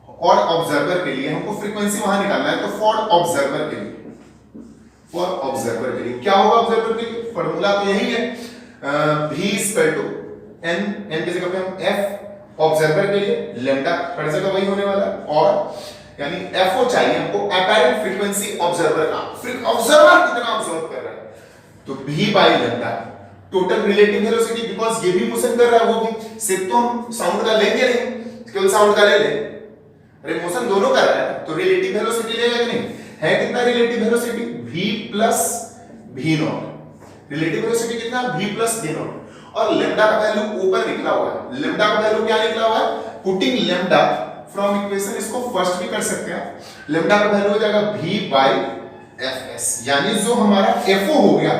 और ऑब्जर्वर के लिए हमको फ्रीक्वेंसी वहां निकालना है, तो फॉर ऑब्जर्वर के लिए, फॉर ऑब्जर्वर के लिए क्या होगा? ऑब्जर्वर के लिए फॉर्मूला तो यही है, v इक्वल टू n की जगह पे हम f ऑब्जर्वर के लिए, लैम्डा हर जगह वही होने वाला, और यानी FO चाहिए हमको, अपैरेंट फ्रीक्वेंसी ऑब्जर्वर का। ऑब्जर्वर कितना ऑब्जर्व कर रहा है, तो v by lambda total relative velocity, because ये भी मोशन कर रहा है, वो भी। सिर्फ तो हम साउंड का लेंगे नहीं, केवल साउंड का ले ले, अरे मोशन दोनों कर रहा है, तो रिलेटिव वेलोसिटी लेगा कि नहीं? है कितना relative velocity? v plus v not. Relative velocity कितना? v plus v not. और लैम्डा का वैल्यू ऊपर निकला हुआ है। लैम्डा का वैल्यू क्या निकला हुआ है? पुटिंग लैम्डा फ्रॉम इक्वेशन, इसको फर्स्ट भी कर सकते हैं। लैम्डा का वैल्यू हो जाएगा v बाय fs, यानी जो हमारा FO हो गया,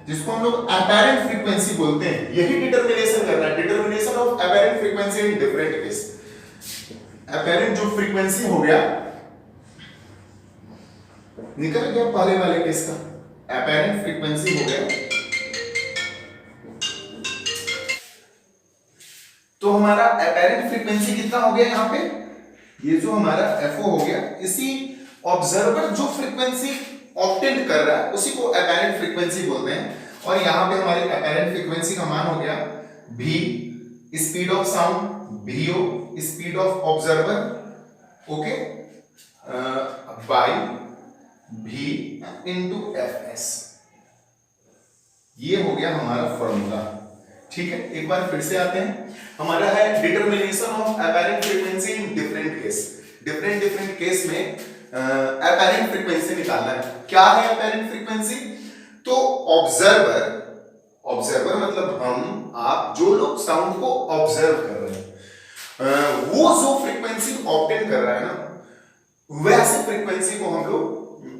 जिसको हम लोग अपैरेंट फ्रीक्वेंसी बोलते हैं, यही डिटरमिनेशन करना है, determination of apparent frequency in different case. Apparent जो फ्रीक्वेंसी हो गया, निकल गया पहले वाले केस का, अपैरेंट फ्रीक्वेंसी हो गया, तो हमारा अपैरेंट फ्रीक्वेंसी कितना हो गया यहाँ पे? ये जो हमारा FO हो गया, इसी ऑब्जर्वर जो फ्रीक्वेंसी ऑब्टेन कर रहा है उसी को अपैरेंट फ्रीक्वेंसी बोलते हैं। और यहाँ पे हमारी अपैरेंट फ्रीक्वेंसी का मान हो गया v speed of sound, VO speed of observer, okay, by v into fs। ये हो गया हमारा फॉर्मूला, ठीक है? एक बार फिर से आते हैं, हमारा है determination of apparent frequency in different case. Different case में अपैरेंट फ्रीक्वेंसी निकालना है। क्या है अपैरेंट फ्रीक्वेंसी? तो ऑब्जर्वर मतलब हम, आप, जो लोग साउंड को ऑब्जर्व कर रहे हैं, वो जो फ्रीक्वेंसी ऑब्टेन कर रहा है ना, वैसे फ्रीक्वेंसी को हम लोग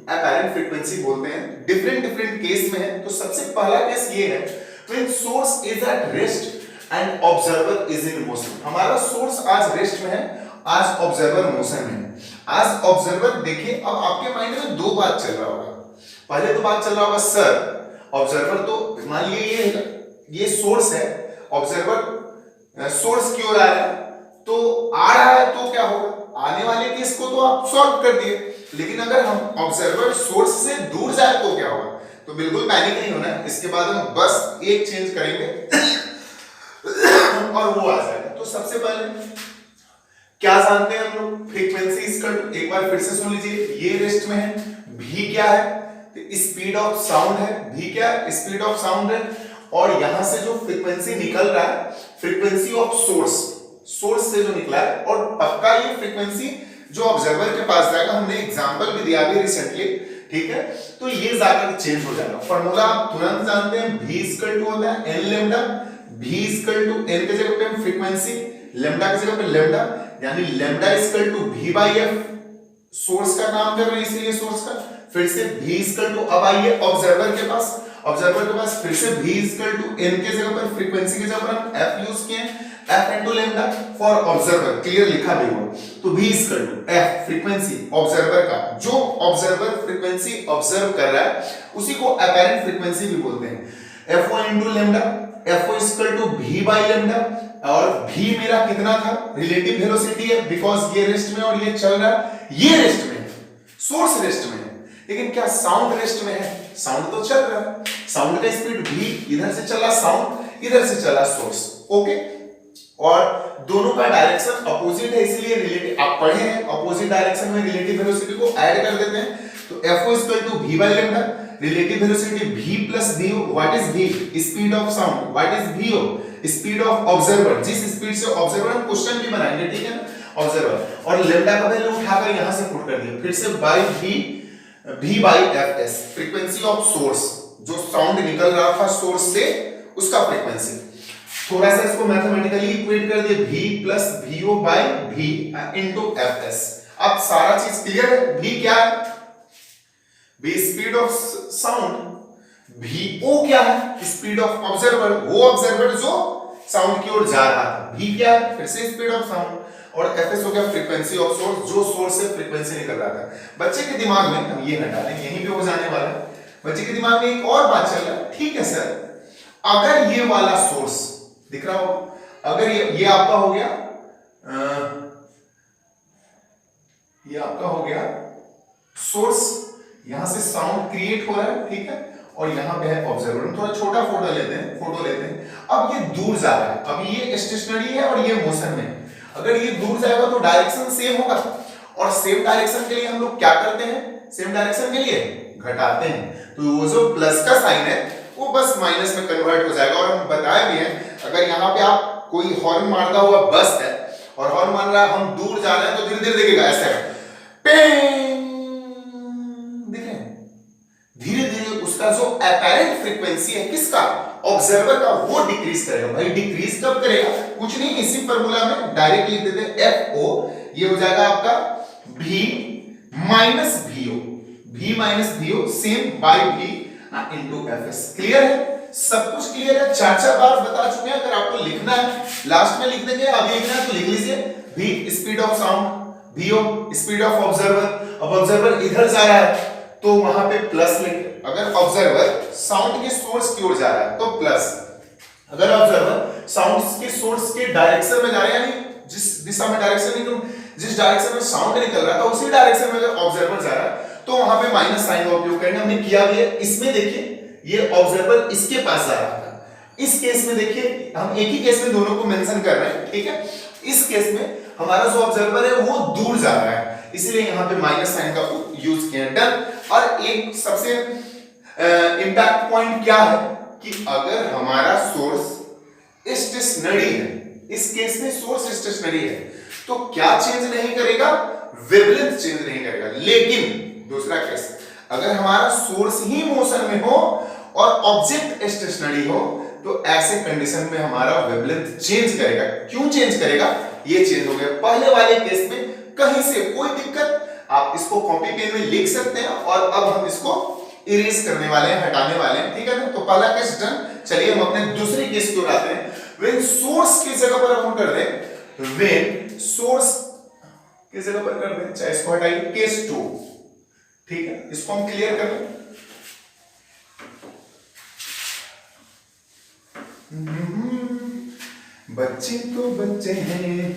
अपैरेंट फ्रीक्वेंसी बोलते हैं। डिफरेंट केस में है। तो सबसे पहला केस ये है, when source is at rest and observer is in motion। हमारा सोर्स आज रेस्ट में है, आज ऑब्जर्वर मोशन में है। आज ऑब्जर्वर, देखिए अब आपके माइंड में दो बात चल रहा होगा। पहले तो बात चल रहा होगा, सर ऑब्जर्वर तो मान लीजिए ये सोर्स है, ऑब्जर्वर सोर्स की ओर आ रहा है, तो आ रहा है तो क्या होगा? आने वाले केस को तो आप सॉल्व कर दिए, लेकिन अगर हम ऑब्जर्वर सोर्स से दूर जाए तो क्या होगा? तो बिल्कुल पैनिक नहीं होना है। इसके बाद हम बस एक चेंज करेंगे और वो आ जाएगा। तो सबसे पहले क्या जानते हैं हम लोग? फ्रीक्वेंसी इसका, एक बार फिर से सुन लीजिए, ये रेस्ट में है, v क्या है? स्पीड ऑफ साउंड है, v क्या है? स्पीड ऑफ साउंड है। और यहां से जो फ्रीक्वेंसी निकल रहा है, फ्रीक्वेंसी ऑफ सोर्स से जो निकला है, और पक्का ये फ्रीक्वेंसी जो ऑब्जर्वर के पास जाएगा, हमने एग्जांपल भी दिया अभी रिसेंटली, ठीक है? तो ये जाकर चेंज हो जाएगा। फॉर्मूला आप तुरंत जानते हैं, v इक्वल टू होता है n lambda, v equal to n की जगह पे हम फ्रीक्वेंसी, लैम्डा की जगह पे लैम्डा, यानी lambda equal to v by f। Source का काम कर रहे हैं इसलिए सोर्स का। फिर से v इक्वल टू, अब आइए ऑब्जर्वर के पास, ऑब्जर्वर के पास फिर से v इक्वल टू n के जगह पर फ्रीक्वेंसी की जगह पर हम f यूज किए हैं, f into lambda for observer, clear लिखा भी हुआ। तो v equal to f frequency observer का, जो ऑब्जर्वर फ्रीक्वेंसी ऑब्जर्व कर रहा है उसी को अपैरेंट फ्रीक्वेंसी भी बोलते हैं। fo into lambda, fo equal to v by lambda, और v मेरा कितना था, रिलेटिव वेलोसिटी है बिकॉज़ ये रेस्ट में और ये चल रहा है, ये रेस्ट में है, सोर्स रेस्ट में है, लेकिन क्या साउंड रेस्ट में है, साउंड तो चल रहा है, साउंड का स्पीड v, इधर से चला साउंड, इधर से चला सोर्स, ओके। और दोनों का डायरेक्शन अपोजिट है, इसलिए रिलेटिव आप पढ़े हैं, अपोजिट डायरेक्शन में रिलेटिव वेलोसिटी को ऐड कर देते हैं। तो fo equal to v by lambda, relative velocity v plus vo, what is v, speed of sound, what is vo, speed of observer, जिस स्पीड से ऑब्जर्वर, हम क्वेश्चन भी बनाएंगे, ठीक है ना, ऑब्जर्वर, और लैम्डा का वैल्यू उठाकर यहां से पुट कर दिया, फिर से by v by fs, frequency of source, जो साउंड निकल रहा था सोर्स से उसका फ्रीक्वेंसी, थोड़ा सा इसको मैथमेटिकली इक्वेट कर दिए, v plus vo by v into fs। अब सारा चीज क्लियर है, v क्या है, v speed of sound, vo क्या है, स्पीड ऑफ ऑब्जर्वर, वो ऑब्जर्वर जो साउंड की ओर जा रहा था, v क्या है, फिर से स्पीड ऑफ साउंड, और fs हो गया फ्रीक्वेंसी ऑफ सोर्स, जो सोर्स से फ्रीक्वेंसी निकल रहा था। बच्चे के दिमाग में, हम ये हटा दें, यहीं पे हो जाने वाला है, बच्चे के दिमाग में एक और बात चल रहा है, ठीक है सर, अगर ये वाला सोर्स दिख रहा हो, अगर ये आपका हो गया, ये आपका हो गया सोर्स, यहां से साउंड क्रिएट हो रहा है, ठीक है, और यहां पे है ऑब्जर्वर। हम थोड़ा छोटा फोटो लेते हैं, अब ये दूर जा रहा है, अब ये स्टेशनरी है और ये मोशन में है, अगर ये दूर जाएगा तो डायरेक्शन सेम होगा, और सेम डायरेक्शन के लिए हम लोग क्या करते हैं, सेम डायरेक्शन के लिए घटाते हैं, तो वो जो प्लस का साइन है वो बस माइनस में कन्वर्ट हो जाएगा। और हम बताए भी हैं, अगर यहाँ पे आप कोई हॉर्न मारता हुआ बस है और हॉर्न मार रहा है, हम दूर जा रहे हैं तो धीरे धीरे दिखेगा, ऐसा दिखे, धीरे धीरे उसका जो अपैरेंट फ्रीक्वेंसी है किसका, ऑब्जर्वर का, वो डिक्रीज करेगा। भाई डिक्रीज कब करेगा, कुछ नहीं, इसी फार्मूला में डायरेक्ट लिख देते हैं, FO ये हो जाएगा आपका V minus VO, V minus VO same by V into FS। Clear है, सब कुछ क्लियर है, चार चार बार बता चुके हैं। अगर आपको लिखना है लास्ट में लिख देंगे, अभी लिखना है तो लिख लीजिए, V speed of sound, VO speed of observer, अब ऑब्जर्वर इधर जा रहा है तो वहां पे प्लस लिख, अगर ऑब्जर्वर साउंड के सोर्स की ओर जा रहा है तो प्लस, अगर ऑब्जर्वर साउंड के सोर्स के डायरेक्शन में जा रहा है, यानी जिस दिशा में डायरेक्शन निकल, जिस डायरेक्शन में साउंड निकल रहा था उसी डायरेक्शन में अगर ऑब्जर्वर जा रहा है तो वहां पे माइनस साइन का उपयोग करना हमने किया भी है। इसमें देखिए ये ऑब्जर्वर इसके पास जा रहा था, इस केस में देखिए हम एक ही केस में दोनों को मेंशन कर रहे हैं, ठीक है, इस केस में हमारा जो ऑब्जर्वर है वो दूर जा रहा है, इसलिए यहाँ पे माइनस साइन का यूज किया, डन। और एक सबसे इंपैक्ट पॉइंट क्या है कि अगर हमारा सोर्स स्टेशनरी है, इस केस में सोर्स स्टेशनरी है, तो क्या चेंज नहीं करेगा, वेवलेंथ चेंज नहीं करेगा। लेकिन दूसरा केस, अगर हमारा सोर्स ही मोशन में हो और ऑब्जेक्ट स्टेशनरी हो, तो ऐसे कंडीशन में हमारा वेवलेंथ चेंज करेगा। क्यों चेंज करेगा, ये चेंज हो गया। पहले वाले केस में कहीं से कोई दिक्कत, आप इसको कॉपी पेन में लिख सकते हैं, और अब हम इसको इरेज करने वाले हैं, हटाने वाले हैं, ठीक है ना। तो पहला केस डन। चलिए हम अपने दूसरे केस की ओर आते हैं। व्हेन सोर्स की जगह पर हम कर दें, व्हेन सोर्स की जगह पर कर दें, चाहे इसको हटाइए, केस 2, ठीक है, इसको हम क्लियर कर लें। बच्चे तो बच्चे हैं,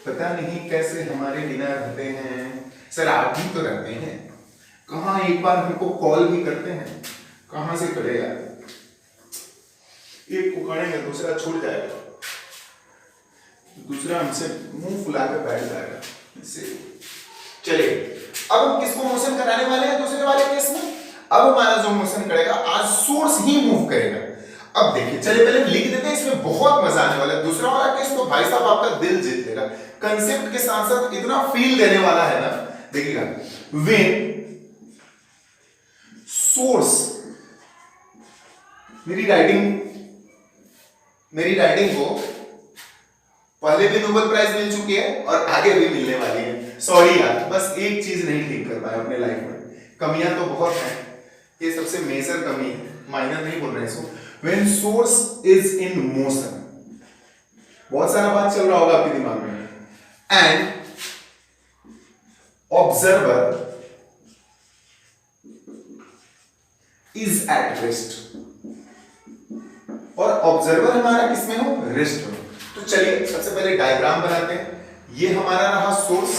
पता नहीं कैसे हमारे बिना रहते हैं। सर आप भी तो रहते हैं, कहाँ एक बार हमको कॉल भी करते हैं, कहाँ से करेगा, एक को करेंगे दूसरा छूट जाएगा, दूसरा हमसे मुंह फुला कर बैठ जाएगा। चलिए अब हम किसको मोशन कराने वाले हैं दूसरे वाले केस में। अब हमारा जो मोशन करेगा आज सोर्स ही मूव करेगा। अब देखिए, चलिए पहले लिख देते हैं, इसमें बहुत मजा आने वाला है। दूसरा वाला केस तो भाई साहब आपका दिल जीत लेगा, कंसेप्ट के साथ साथ इतना फील देने वाला है ना, देखिएगा। व्हेन सोर्स, मेरी राइटिंग को पहले भी नोबेल प्राइज मिल चुकी है और आगे भी मिलने वाली है। सॉरी यार, बस एक चीज नहीं ठीक कर पाया अपने लाइफ में, कमियां तो बहुत हैं, ये सबसे मेजर कमी है। माइनर नहीं बोल रहे हैं इसको, when source is in motion, बहुत सारा बात चल रहा होगा आपके दिमाग में, and observer is at rest, और ऑब्जर्वर हमारा किसमें हो, रेस्ट में। तो चलिए सबसे पहले डायग्राम बनाते हैं। ये हमारा रहा सोर्स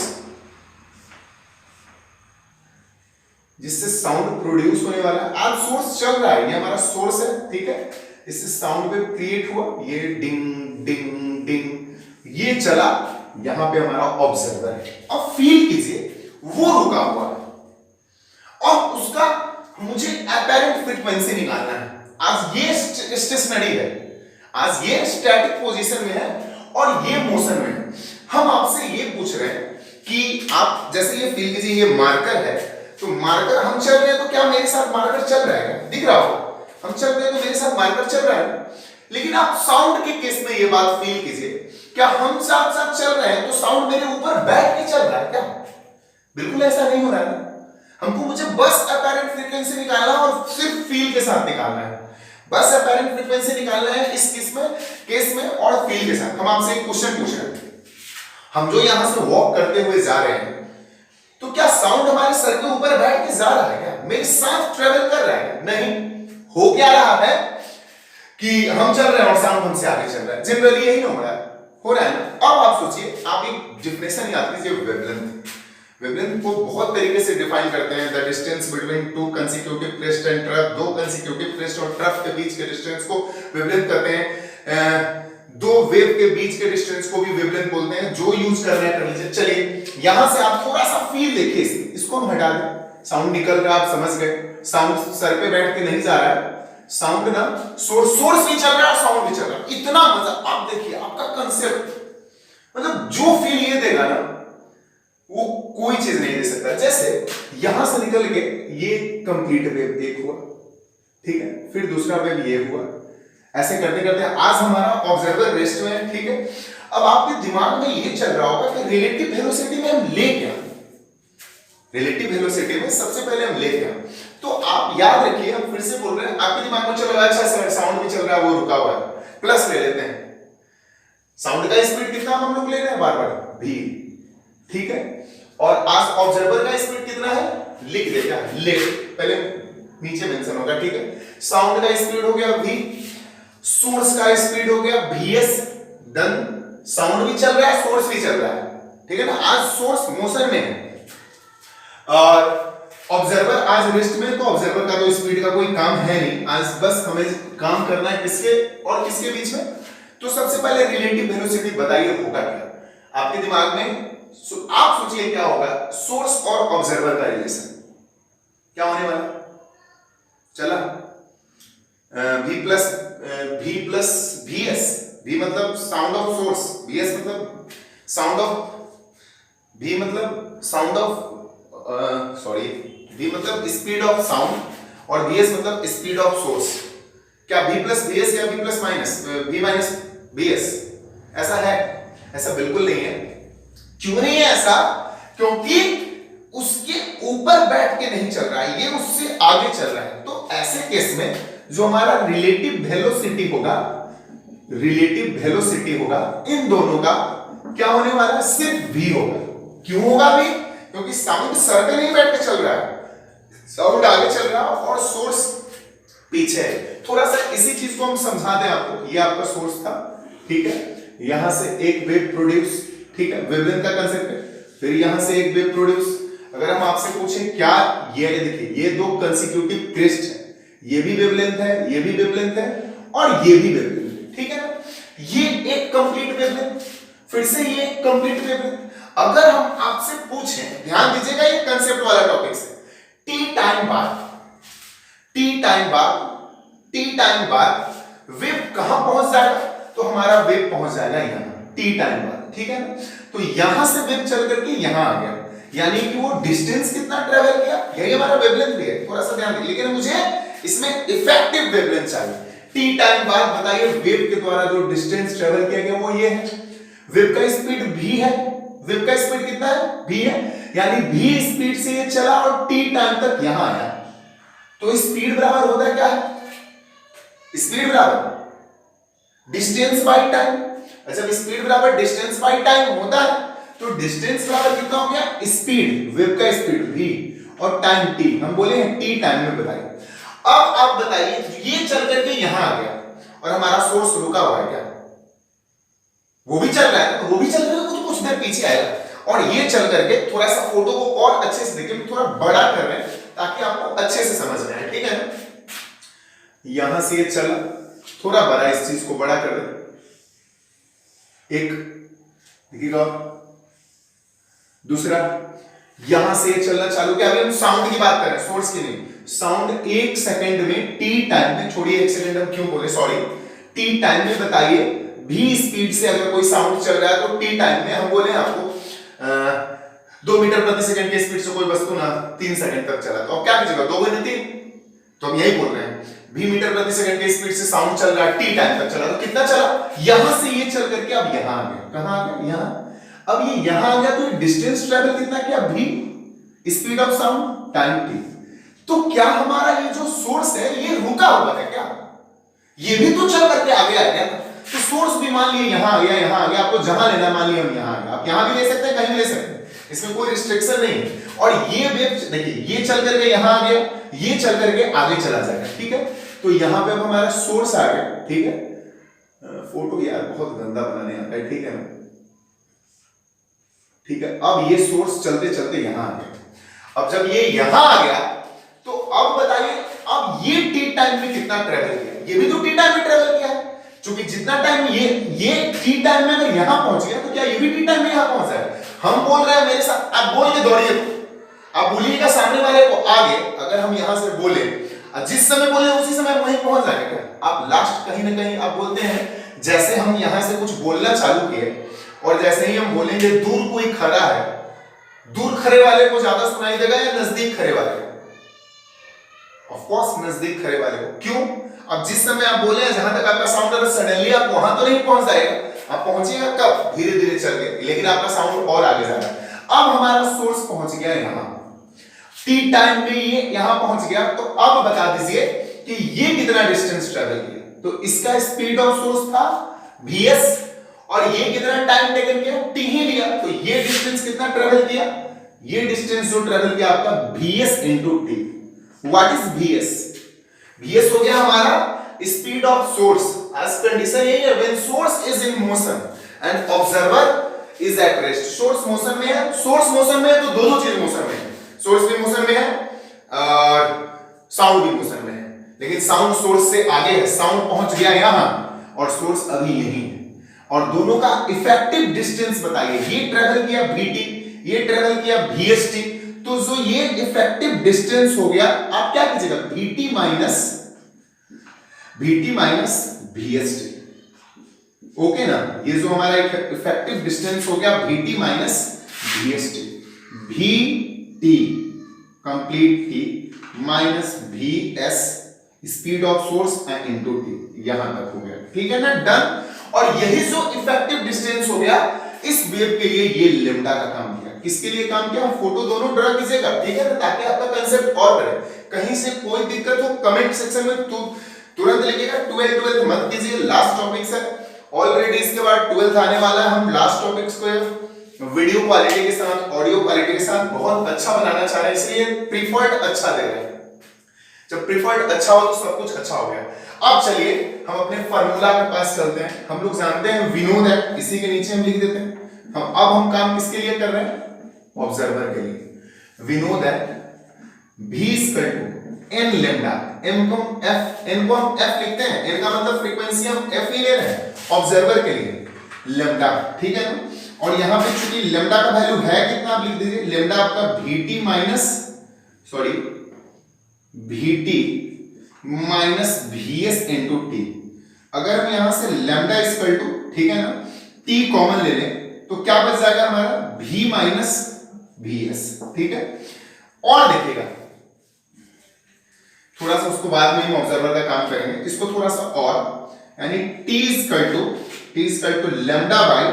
जिससे साउंड प्रोड्यूस होने वाला है। आज सोर्स चल रहा है, ये हमारा सोर्स है, ठीक है। इससे साउंड वेव क्रिएट हुआ, ये डिंग डिंग डिंग, ये चला, यहां पे हमारा ऑब्जर्वर है। अब फील कीजिए वो रुका हुआ है और उसका मुझे एपेरेंट फ्रीक्वेंसी निकालना है। आज ये स्टेशनरी है, आज ये स्टैटिक पोजीशन में है और ये मोशन में है। हम आपसे ये पूछ रहे हैं कि आप जैसे ये फील कीजिए, ये मार्कर है, तो मार्कर हम चल रहे हैं तो क्या मेरे साथ मार्कर चल रहा है, दिख रहा हो, हम चल रहे हैं तो मेरे साथ मार्कर चल रहा है। लेकिन आप साउंड के केस में ये बात फील कीजिए, क्या हम साथ साथ चल रहे हैं तो साउंड मेरे ऊपर बैठ के चल रहा है क्या? बिल्कुल ऐसा नहीं हो रहा है। हमको मुझे बस अपैरेंट फ्रीक्वेंसी निकालना और सिर्फ फील के साथ निकालना है, बस अपैरेंट फ्रीक्वेंसी निकालना है इस केस में और फील के साथ। हम आपसे एक क्वेश्चन पूछ रहे हैं, हम जो यहां से वॉक करते हुए जा रहे हैं तो क्या साउंड हमारे सर के ऊपर बैठ के जा रहा है क्या, मेरे साथ ट्रेवल कर रहा है? नहीं। हो क्या रहा है कि हम चल रहे हैं और साउंड हमसे आगे चल रहा है। जनरली यही ना हो रहा है ना। अब आप सोचिए, आप एक डिफिनेशन याद कीजिए वेवलेंथ। वेवलेंथ को बहुत तरीके से डिफाइन करते हैं, the distance between two consecutive crest and trough, दो कंसेक्यूटिव क्रेस्ट और ट्रफ के बीच के डिस्टेंस को वेवलेंथ कहते हैं। दो वेव के बीच के डिस्टेंस को भी वेवलेंथ बोलते हैं। जो यूज कर रहे हैं कर लीजिए। चलिए यहां से आप थोड़ा सा फील देखिए, इसको हम हटा दें। साउंड निकल रहा है, आप समझ गए, साउंड सर पे बैठ के नहीं जा रहा है, साउंड ना सोर्स भी चल रहा है, साउंड भी चल रहा है। इतना मजा, आप देखिए आपका कंसेप्ट, मतलब जो फील ये देगा ना वो कोई चीज नहीं दे सकता। जैसे यहां से निकल के ये कंप्लीट वेव एक हुआ, ठीक है, फिर दूसरा वेव ये हुआ, ऐसे करते करते आज हमारा ऑब्जर्वर रेस्ट में है, ठीक है। अब आपके दिमाग में ये चल रहा होगा कि रिलेटिव वेलोसिटी में हम ले क्या, रिलेटिव वेलोसिटी में सबसे पहले हम ले क्या। तो आप याद रखिए, हम फिर से बोल रहे हैं, आपके दिमाग में चल रहा है अच्छा सर साउंड भी चल रहा है, वो रुका हुआ है, प्लस ले लेते हैं। साउंड का स्पीड कितना हम लोग ले रहे हैं बार बार, v, ठीक है। और आज ऑब्जर्वर का स्पीड कितना है, लिख देगा, ले पहले नीचे मेंशन होगा, ठीक है। साउंड का स्पीड हो गया v, सोर्स का स्पीड हो गया vs, डन। साउंड भी चल रहा है, सोर्स भी चल रहा है, ठीक है ना। आज सोर्स मोशन में है और ऑब्जर्वर आज रेस्ट में, तो ऑब्जर्वर का तो स्पीड का कोई काम है नहीं, आज बस हमें काम करना है किसके और किसके बीच में। तो सबसे पहले रिलेटिव वेलोसिटी बताइए होगा क्या आपके दिमाग में। आप सोचिए क्या होगा, सोर्स और ऑब्जर्वर का रिलेशन क्या होने वाला, चला v प्लस vs, v मतलब साउंड ऑफ सोर्स, vs मतलब साउंड ऑफ, v मतलब साउंड ऑफ सॉरी, v मतलब स्पीड ऑफ साउंड और vs मतलब स्पीड ऑफ सोर्स। क्या v प्लस vs या v plus minus v minus vs ऐसा है? ऐसा बिल्कुल नहीं है। क्यों नहीं है ऐसा? क्योंकि उसके ऊपर बैठ के नहीं चल रहा है, ये उससे आगे चल रहा है। तो ऐसे केस में जो हमारा रिलेटिव वेलोसिटी होगा, रिलेटिव वेलोसिटी होगा इन दोनों का क्या होने वाला है, सिर्फ v होगा। क्यों होगा v? क्योंकि साउंड सर पे नहीं बैठ के चल रहा है, साउंड आगे चल रहा है और सोर्स पीछे है। थोड़ा सा इसी चीज को हम समझा दें आपको। ये आपका सोर्स था, ठीक है, यहां से एक वेव प्रोड्यूस, ठीक है, वेवलेंथ का कांसेप्ट है। फिर यहां से एक वेव प्रोड्यूस। अगर हम आपसे पूछें क्या ये देखिए, ये दो कंसेक्यूटिव क्रेस्ट है, ये भी वेवलेंथ है, ये भी वेवलेंथ है और ये भी वेवलेंथ है, ठीक है ना। ये एक कंप्लीट वेवलेंथ, फिर से ये एक कंप्लीट वेवलेंथ। अगर हम आपसे पूछें, ध्यान दीजिएगा ये कांसेप्ट वाला टॉपिक से, टी टाइम बाद वेव कहां पहुंच जाएगा, तो हमारा वेव पहुंच जाएगा यहां टी टाइम बाद, ठीक है ना। तो यहां से वेव चल करके यहां आ गया, यानी कि वो डिस्टेंस कितना ट्रेवल किया, यही हमारा वेवलेंथ भी है, थोड़ा सा ध्यान दीजिए। लेकिन मुझे इसमें इफेक्टिव वेवलेंथ चाहिए। टी टाइम बाद बताइए वेव के द्वारा जो डिस्टेंस ट्रेवल किया गया वो ये है। वेव का स्पीड v है, वेव का स्पीड कितना है, v है, यानी v स्पीड से ये चला और t टाइम तक यहां आया। तो स्पीड बराबर होता है क्या है, स्पीड बराबर डिस्टेंस बाई टाइम। जब स्पीड बराबर डिस्टेंस बाई टाइम होता है तो डिस्टेंस बराबर कितना हो गया, स्पीड, वेव का स्पीड v और टाइम t, हम बोले हैं t टाइम में बताइए। अब आप बताइए ये चल करके यहां आ गया और हमारा सोर्स रुका हुआ है क्या, वो भी चल रहा है, वो भी चल रहा है, कुछ कुछ देर पीछे आएगा और ये चल करके थोड़ा सा फोटो को और अच्छे से देखिए, थोड़ा बड़ा कर रहे हैं ताकि आपको अच्छे से समझ में आए, ठीक है ना। यहां से ये चला, थोड़ा बड़ा, इस चीज को बड़ा कर दे, एक देखिएगा, दूसरा यहां से चलना चालू किया। अभी हम साउंड की बात कर रहे हैं, सोर्स की नहीं। साउंड 1 सेकंड में टी टाइम में, छोड़िए 1 सेकंड हम क्यों बोले, सॉरी, टी टाइम में बताइए v स्पीड से अगर कोई साउंड चल रहा है तो टी टाइम में हम बोले आपको 2 मीटर प्रति सेकंड की स्पीड से कोई वस्तु ना 3 सेकंड तक चला, तो अब क्या कीजिएगा, 2 गुना 3, तो हम यही बोल रहे हैं v मीटर प्रति सेकंड की स्पीड से साउंड चल रहा है, टी टाइम तक चला, तो कितना चला, यहां से ये चल करके अब यहां आ गया, कहां आ गया, यहां। अब ये यहां आ गया तो डिस्टेंस ट्रेवल कितना किया, v speed of sound time t। तो क्या हमारा ये जो सोर्स है ये रुका हुआ है क्या, ये भी तो चल करके आगे आ गया, तो सोर्स भी मान लिए यहां आ गया, यहां आ गया, आपको जहां लेना मान लिया हम यहां आ गया, आप यहां भी ले सकते हैं, कहीं भी ले सकते हैं, इसमें कोई रिस्ट्रिक्शन नहीं है। और ये वेव देखिए ये चल करके यहां आ गया, ये चल करके आगे चला जाएगा, ठीक है। तो यहां पे अब हमारा सोर्स आ गया, ठीक है। फोटो यार बहुत गंदा बनाने आता है, ठीक है ना, ठीक है। अब ये सोर्स चलते चलते यहां आ गया, अब जब ये यहां आ गया तो अब बताइए अब ये टी टाइम में कितना ट्रेवल किया, ये भी तो टी टाइम में ट्रेवल किया है, क्योंकि जितना टाइम ये टी टाइम में अगर यहां पहुंच गया तो क्या ये भी टी टाइम में यहां पहुंच जाएगा। हम बोल रहे हैं मेरे साथ, आप बोल के दौड़िए, आप बोलिएगा सामने वाले को आगे, अगर हम यहां से बोले जिस समय बोले उसी समय वहीं पहुंच जाएगा क्या। आप लास्ट कहीं ना कहीं आप बोलते हैं, जैसे हम यहां से कुछ बोलना चालू किए और जैसे ही हम बोलेंगे दूर कोई खड़ा है, दूर खड़े वाले को ज्यादा सुनाई देगा या नजदीक खड़े वाले को, ऑफ कोर्स नजदीक खड़े वाले को, क्यों, अब जिस समय आप बोले हैं जहां तक आपका साउंड है सडनली आप वहां तो नहीं पहुंच जाएगा, आप पहुंचिएगा कब, धीरे धीरे चल के, लेकिन आपका साउंड और आगे जा रहा है। अब हमारा सोर्स पहुंच गया यहां, टी टाइम में ये यहां पहुंच गया, तो अब बता दीजिए कि ये कितना डिस्टेंस ट्रेवल किया। तो इसका स्पीड ऑफ सोर्स था vs और ये कितना टाइम टेकन किया, t ही लिया, तो ये डिस्टेंस कितना ट्रेवल किया, ये डिस्टेंस जो ट्रेवल किया आपका vs into t। What is vs, vs हो गया हमारा speed of source, as condition यही है, when source is in motion and observer is at rest. Source motion में है, सोर्स मोशन में है तो दोनों चीज मोशन में है, सोर्स भी मोशन में है और साउंड भी मोशन में है, लेकिन साउंड सोर्स से आगे है, साउंड पहुंच गया यहां और सोर्स अभी यहीं है, और दोनों का इफेक्टिव डिस्टेंस बताइए, ये ट्रेवल किया vt, ये ट्रेवल किया vst, तो जो ये इफेक्टिव डिस्टेंस हो गया, आप क्या कीजिएगा vt माइनस vst, ओके ना, ये जो हमारा इफेक्टिव डिस्टेंस हो गया vt minus vst, vt complete t minus vs speed of source and into t, यहां तक हो गया, ठीक है ना, डन। और यही जो इफेक्टिव डिस्टेंस हो गया इस वेव के लिए ये लेम्डा का काम किया, किसके लिए काम किया, फोटो दोनों ड्रा कीजिएगा, ठीक है ना, ताकि आपका कांसेप्ट और बढ़े। कहीं से कोई दिक्कत हो कमेंट सेक्शन में तुरंत लिखिएगा, 12 मत कीजिए, लास्ट टॉपिक्स है ऑलरेडी, इसके बाद 12th आने वाला है, हम लास्ट टॉपिक्स को वीडियो क्वालिटी के साथ, ऑडियो क्वालिटी के साथ बहुत अच्छा बनाना चाह रहे हैं, इसलिए प्रीफर्ड अच्छा दे रहे हैं, जब प्रीफर्ड अच्छा हो तो सब कुछ अच्छा हो गया। अब चलिए हम अपने फार्मूला के पास चलते हैं, हम लोग जानते हैं विनोद है, इसी के नीचे हम लिख देते हैं, हम काम किसके लिए कर रहे हैं, ऑब्जर्वर के लिए। विनोद है v n लैम्डा, n को हम f लिखते हैं, n का मतलब फ्रीक्वेंसी हम f ही ले रहे हैं, ऑब्जर्वर के लिए लैम्डा, ठीक है ना। और यहां पे चूंकि लैम्डा का वैल्यू है कितना, आप लिख दीजिए लैम्डा आपका vt minus vs into t। अगर हम यहां से लैम्डा इक्वल टू, ठीक है ना, t कॉमन ले लें तो क्या बच जाएगा हमारा v माइनस vs, ठीक है। और देखिएगा थोड़ा सा उसको बाद में हम ऑब्जर्वर का काम करेंगे, इसको थोड़ा सा और, यानी t equal to lambda by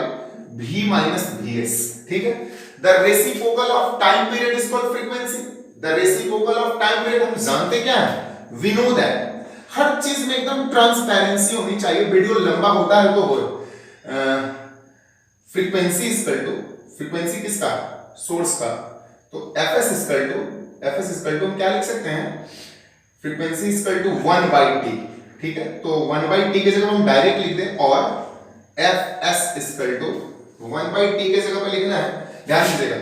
v minus vs, ठीक है। The reciprocal of time period is called frequency, the reciprocal of time period हम जानते क्या है, विनोद है, हर चीज में एकदम ट्रांसपेरेंसी होनी चाहिए। वीडियो लंबा होता है तो हो फ्रीक्वेंसी इक्वल टू, फ्रीक्वेंसी किसका, सोर्स का, तो fs इक्वल टू हम क्या लिख सकते हैं, फ्रीक्वेंसी इक्वल टू 1/t, ठीक है। तो 1/t की जगह हम डायरेक्ट लिख दें और fs इक्वल टू 1/t के जगह पे लिखना है, ध्यान दीजिएगा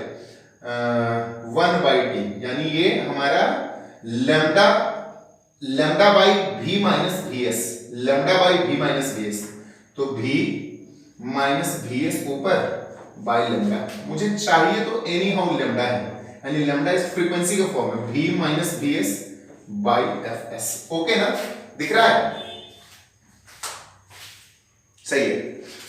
1/t, यानी ये हमारा lambda by v minus vs, lambda by v minus vs, तो v माइनस vs ऊपर बाई लैम्डा, मुझे चाहिए तो एनी हाउ लैम्डा है, यानी लैम्डा इस फ्रीक्वेंसी का फॉर्म है, v minus vs by fs। Okay ना, दिख रहा है, सही है।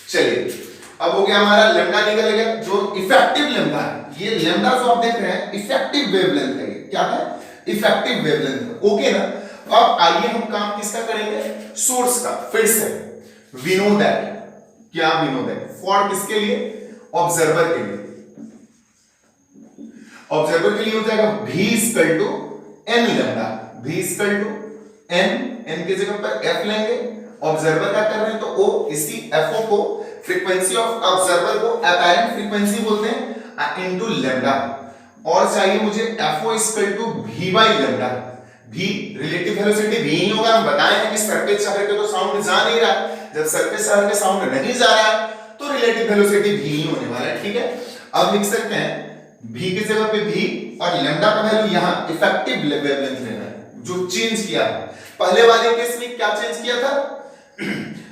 चलिए अब हो गया हमारा लैम्डा निकल गया, जो इफेक्टिव लैम्डा है, ये लैम्डा जो आप देख रहे हैं इफेक्टिव वेवलेंथ है, क्या है, इफेक्टिव वेवलेंथ। ओके ना, अब आइए हम काम किसका करेंगे, सोर्स का। फिर से वी नो दैट, क्या वी नो दैट, फॉर किसके लिए, ऑब्जर्वर के लिए, ऑब्जर्वर के लिए हो जाएगा v equal to n lambda, v equal to n की जगह पर f लेंगे, ऑब्जर्वर का कर रहे हैं तो o, इसी fo को, फ्रीक्वेंसी ऑफ ऑब्जर्वर को अपैरेंट फ्रीक्वेंसी बोलते हैं, इनटू लैम्डा, और चाहिए मुझे fo equal to v by lambda. v relative velocity v ही होगा, हम बताए हैं कि सरफेस शहर के तो साउंड जा नहीं रहा, जब सरफेस शहर के साउंड नहीं जा रहा है तो रिलेटिव वेलोसिटी v ही होने वाला है, ठीक है। अब लिख सकते हैं v की जगह पे v और लैम्डा का वैल्यू यहां इफेक्टिव वेवलेंथ लेना है, जो चेंज किया है। पहले वाले केस में क्या चेंज किया था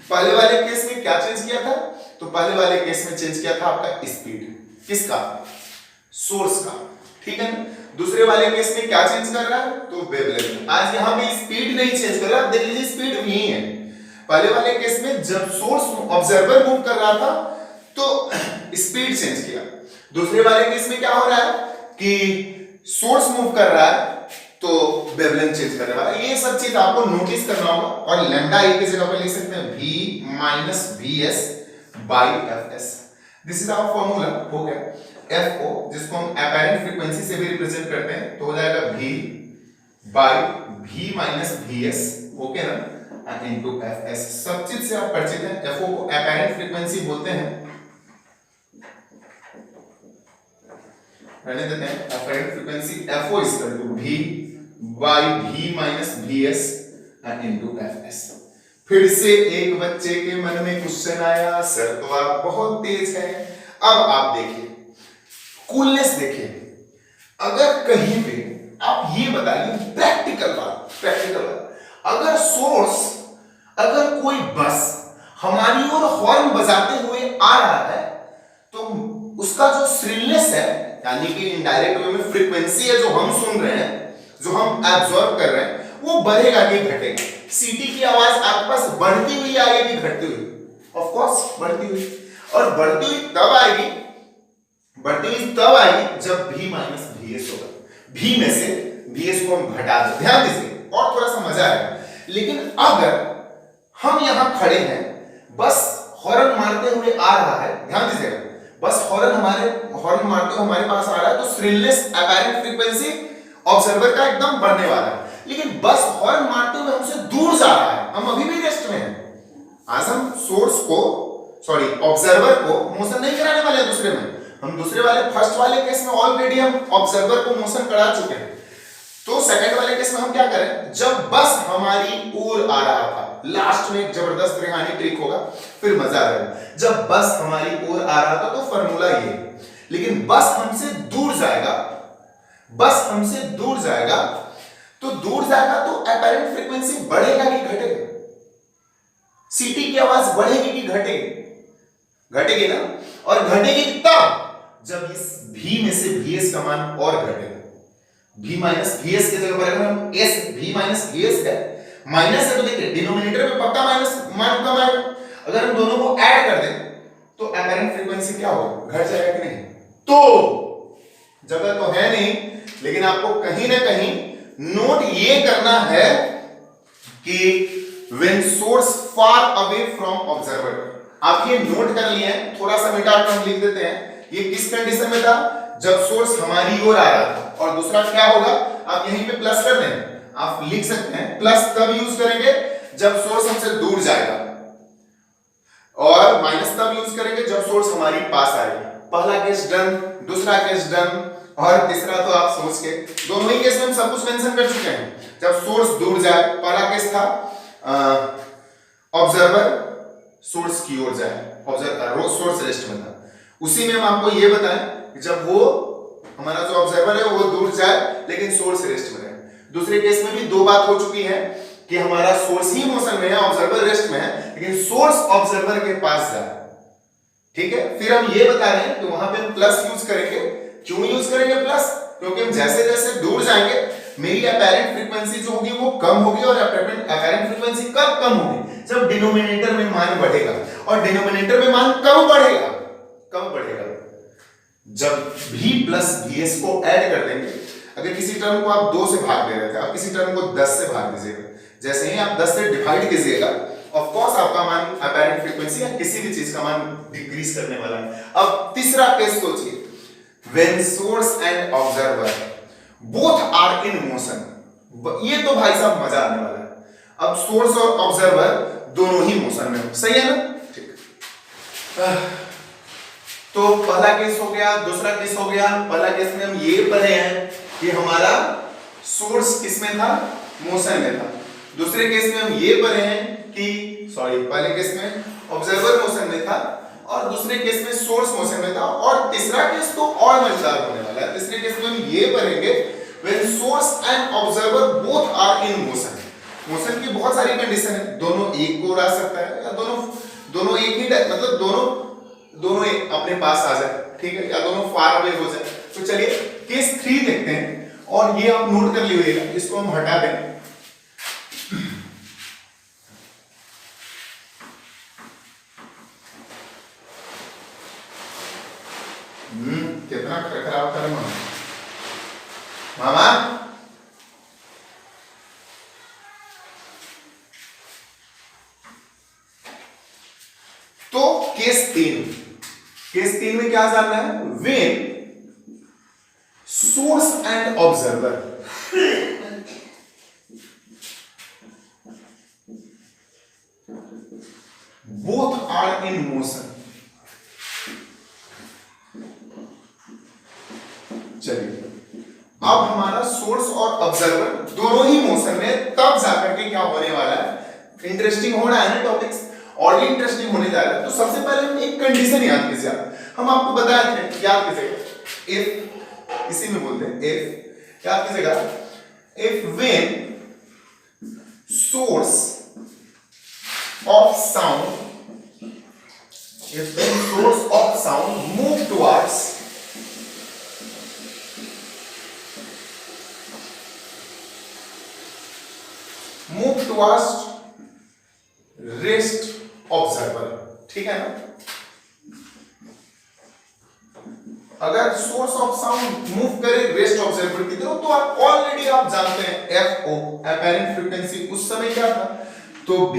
पहले वाले केस में क्या चेंज किया था, तो पहले वाले केस में चेंज किया था आपका स्पीड, किसका, सोर्स का, ठीक है ना। दूसरे वाले केस में क्या चेंज कर रहा है, तो वेवलेंथ। आज यहां पे स्पीड नहीं चेंज कर रहा, देख लीजिए स्पीड भी है। पहले वाले केस में जब सोर्स ऑब्जर्वर मूव कर रहा था तो स्पीड चेंज किया, दूसरे वाले केस में क्या हो रहा है कि सोर्स मूव कर रहा है तो वेवलेंथ चेंज करने वाला। ये सब चीज आपको नोटिस करना होगा, और लैम्डा ए की जगह पे लिख सकते हैं v minus vs by fs। This is our formula, हो गया fo, जिसको हम अपैरेंट फ्रीक्वेंसी से भी रिप्रेजेंट करते हैं, तो हो जाएगा v by v minus vs, okay ना, इनटू fs। सब चीज से आप परिचित हैं, fo को अपैरेंट फ्रीक्वेंसी बोलते हैं, रहने देते हैं, apparent frequency fo equal to v by v minus vs into fs। फिर से एक बच्चे के मन में क्वेश्चन आया, सर तो आप बहुत तेज हैं। अब आप देखिए, कूलनेस देखिए, अगर कहीं पे आप ये बताइए, प्रैक्टिकल बात, अगर सोर्स, अगर कोई बस हमारी ओर हॉर्न बजाते हुए आ रहा है तो उसका जो श्रिलनेस है, यानी कि इनडायरेक्ट वे में फ्रीक्वेंसी है जो हम सुन रहे हैं, जो हम एब्जॉर्ब कर रहे हैं, वो बढ़ेगा कि घटेगा। सीटी की आवाज आपके पास बढ़ती हुई आएगी, घटती हुई, ऑफ कोर्स बढ़ती हुई, और बढ़ती हुई तब आएगी जब v माइनस vs होगा। v में से vs को हम घटा दें, ध्यान दीजिए और थोड़ा सा मजा आएगा। लेकिन अगर हम यहां खड़े हैं, बस हॉर्न मारते हुए आ रहा है, ध्यान दीजिएगा, बस हॉर्न मारते हुए हमारे पास आ रहा है, तो श्रिलनेस अपैरेंट फ्रीक्वेंसी ऑब्जर्वर का एकदम बढ़ने वाला है। लेकिन बस हॉर्न मारते हुए हमसे दूर जा रहा है, हम अभी भी रेस्ट में हैं। आज हम ऑब्जर्वर को मोशन नहीं कराने वाले दूसरे में, हम दूसरे वाले फर्स्ट वाले केस में ऑलरेडी हम ऑब्जर्वर को मोशन करा चुके हैं। तो सेकंड वाले केस में हम क्या करें, जब बस हमारी ओर आ रहा था, लास्ट में एक जबरदस्त रेहानी ट्रिक होगा, फिर मजा आएगा। जब बस हमारी ओर आ रहा था तो फॉर्मूला ये, लेकिन बस हमसे दूर जाएगा, तो अपैरेंट फ्रीक्वेंसी बढ़ेगा कि घटेगा, सीटी की आवाज बढ़ेगी कि घटेगी ना, और घटेगी तब जब इस v में से vs का मान और घटेगा। v माइनस vs की जगह पर अगर हम s v माइनस vs है, माइनस है तो देखिए डिनोमिनेटर में पक्का माइनस मान कम आएगा, अगर हम दोनों को ऐड कर दें तो अपैरेंट फ्रीक्वेंसी क्या होगा, घट जाएगा कि नहीं। तो जगह तो है नहीं, लेकिन आपको कहीं ना कहीं नोट ये करना है कि when source far away from observer, आप ये नोट कर लिए हैं, थोड़ा सा मिटा कर हम लिख देते हैं। ये किस कंडीशन में था, जब सोर्स हमारी ओर आ रहा था, और दूसरा क्या होगा, आप यहीं पे प्लस कर दें, आप लिख सकते हैं प्लस तब यूज करेंगे जब सोर्स हमसे दूर जाएगा, और माइनस तब यूज करेंगे जब सोर्स हमारी पास आएगी। पहला केस डन, दूसरा केस डन, और तीसरा तो आप सोच के दोनों ही केस में हम सब कुछ मेंशन कर चुके हैं। जब सोर्स दूर जाए, पहला केस था ऑब्जर्वर सोर्स की ओर जाए, ऑब्जर्वर सोर्स रेस्ट में था। उसी में हम आपको ये बताएं कि जब वो हमारा जो ऑब्जर्वर है वो दूर जाए लेकिन सोर्स रेस्ट में रहे। दूसरे केस में भी दो बात हो चुकी है कि हमारा सोर्स ही मोशन में है, ऑब्जर्वर रेस्ट में है, लेकिन सोर्स ऑब्जर्वर के पास जाए। ठीक है, फिर हम ये बता रहे हैं कि वहां पे हम प्लस यूज करेंगे। क्यों यूज करेंगे प्लस? क्योंकि हम जैसे जैसे दूर जाएंगे मेरी अपैरेंट फ्रीक्वेंसी जो होगी वो कम होगी, और अपैरेंट फ्रीक्वेंसी कब कम होगी? जब डिनोमिनेटर में मान बढ़ेगा, और डिनोमिनेटर में मान कब बढ़ेगा? कब बढ़ेगा? जब v प्लस vs को ऐड कर देंगे। अगर किसी टर्म को आप 2 से भाग दे रहे थे, आप किसी टर्म को 10 से भाग दीजिएगा, जैसे ही आप 10 से डिवाइड कीजिएगा, ऑफ कोर्स आपका मान अपैरेंट फ्रीक्वेंसी या किसी भी चीज का मान डिक्रीज करने वाला है। अब तीसरा केस सोचिए, when source and observer both are in motion. ये तो भाई साहब मजा आने वाला है। अब सोर्स और ऑब्जर्वर दोनों ही मोशन में हो, सही है ना? ठीक। तो पहला केस हो गया, दूसरा केस हो गया। पहला केस में हम ये पढ़े हैं कि हमारा सोर्स किसमें था? मोशन में था। दूसरे केस में हम ये पढ़े हैं कि पहले केस में ऑब्जर्वर मोशन में था और दूसरे केस में सोर्स मोशन में था, और तीसरा केस तो और मजेदार होने वाला है। तीसरे केस में हम ये पढ़ेंगे when source and observer both are in motion. Motion की बहुत सारी कंडीशन है, दोनों एक को उड़ा सकता है, या दोनों एक ही, मतलब दोनों अपने पास आ जाए, ठीक है, या दोनों फार अवे हो जाए। तो चलिए केस 3 देखते हैं, और ये आप नोट कर लीजिएगा, इसको हम हटा दें। कितना खराब कर मामा। तो केस 3 में क्या जानना है? When source and observer both are in motion. चलिए, अब हमारा सोर्स और ऑब्जर्वर दोनों ही मोशन में, तब जाकर के क्या होने वाला है? इंटरेस्टिंग हो रहा है ना टॉपिक्स, और भी इंटरेस्टिंग होने जा रहा है। तो सबसे पहले हम एक कंडीशन याद कीजिए। हम आपको बताए थे, याद कीजिएगा, इफ, इसी में बोलते हैं इफ, याद कीजिएगा, if when source of sound, if when source of sound move towards rest observer, ठीक है ना? अगर सोर्स ऑफ साउंड मूव करे रेस्ट ऑब्जर्वर की तरफ, तो आप ऑलरेडी आप जानते हैं एफओ, अपैरेंट फ्रीक्वेंसी, उस समय क्या था? तो v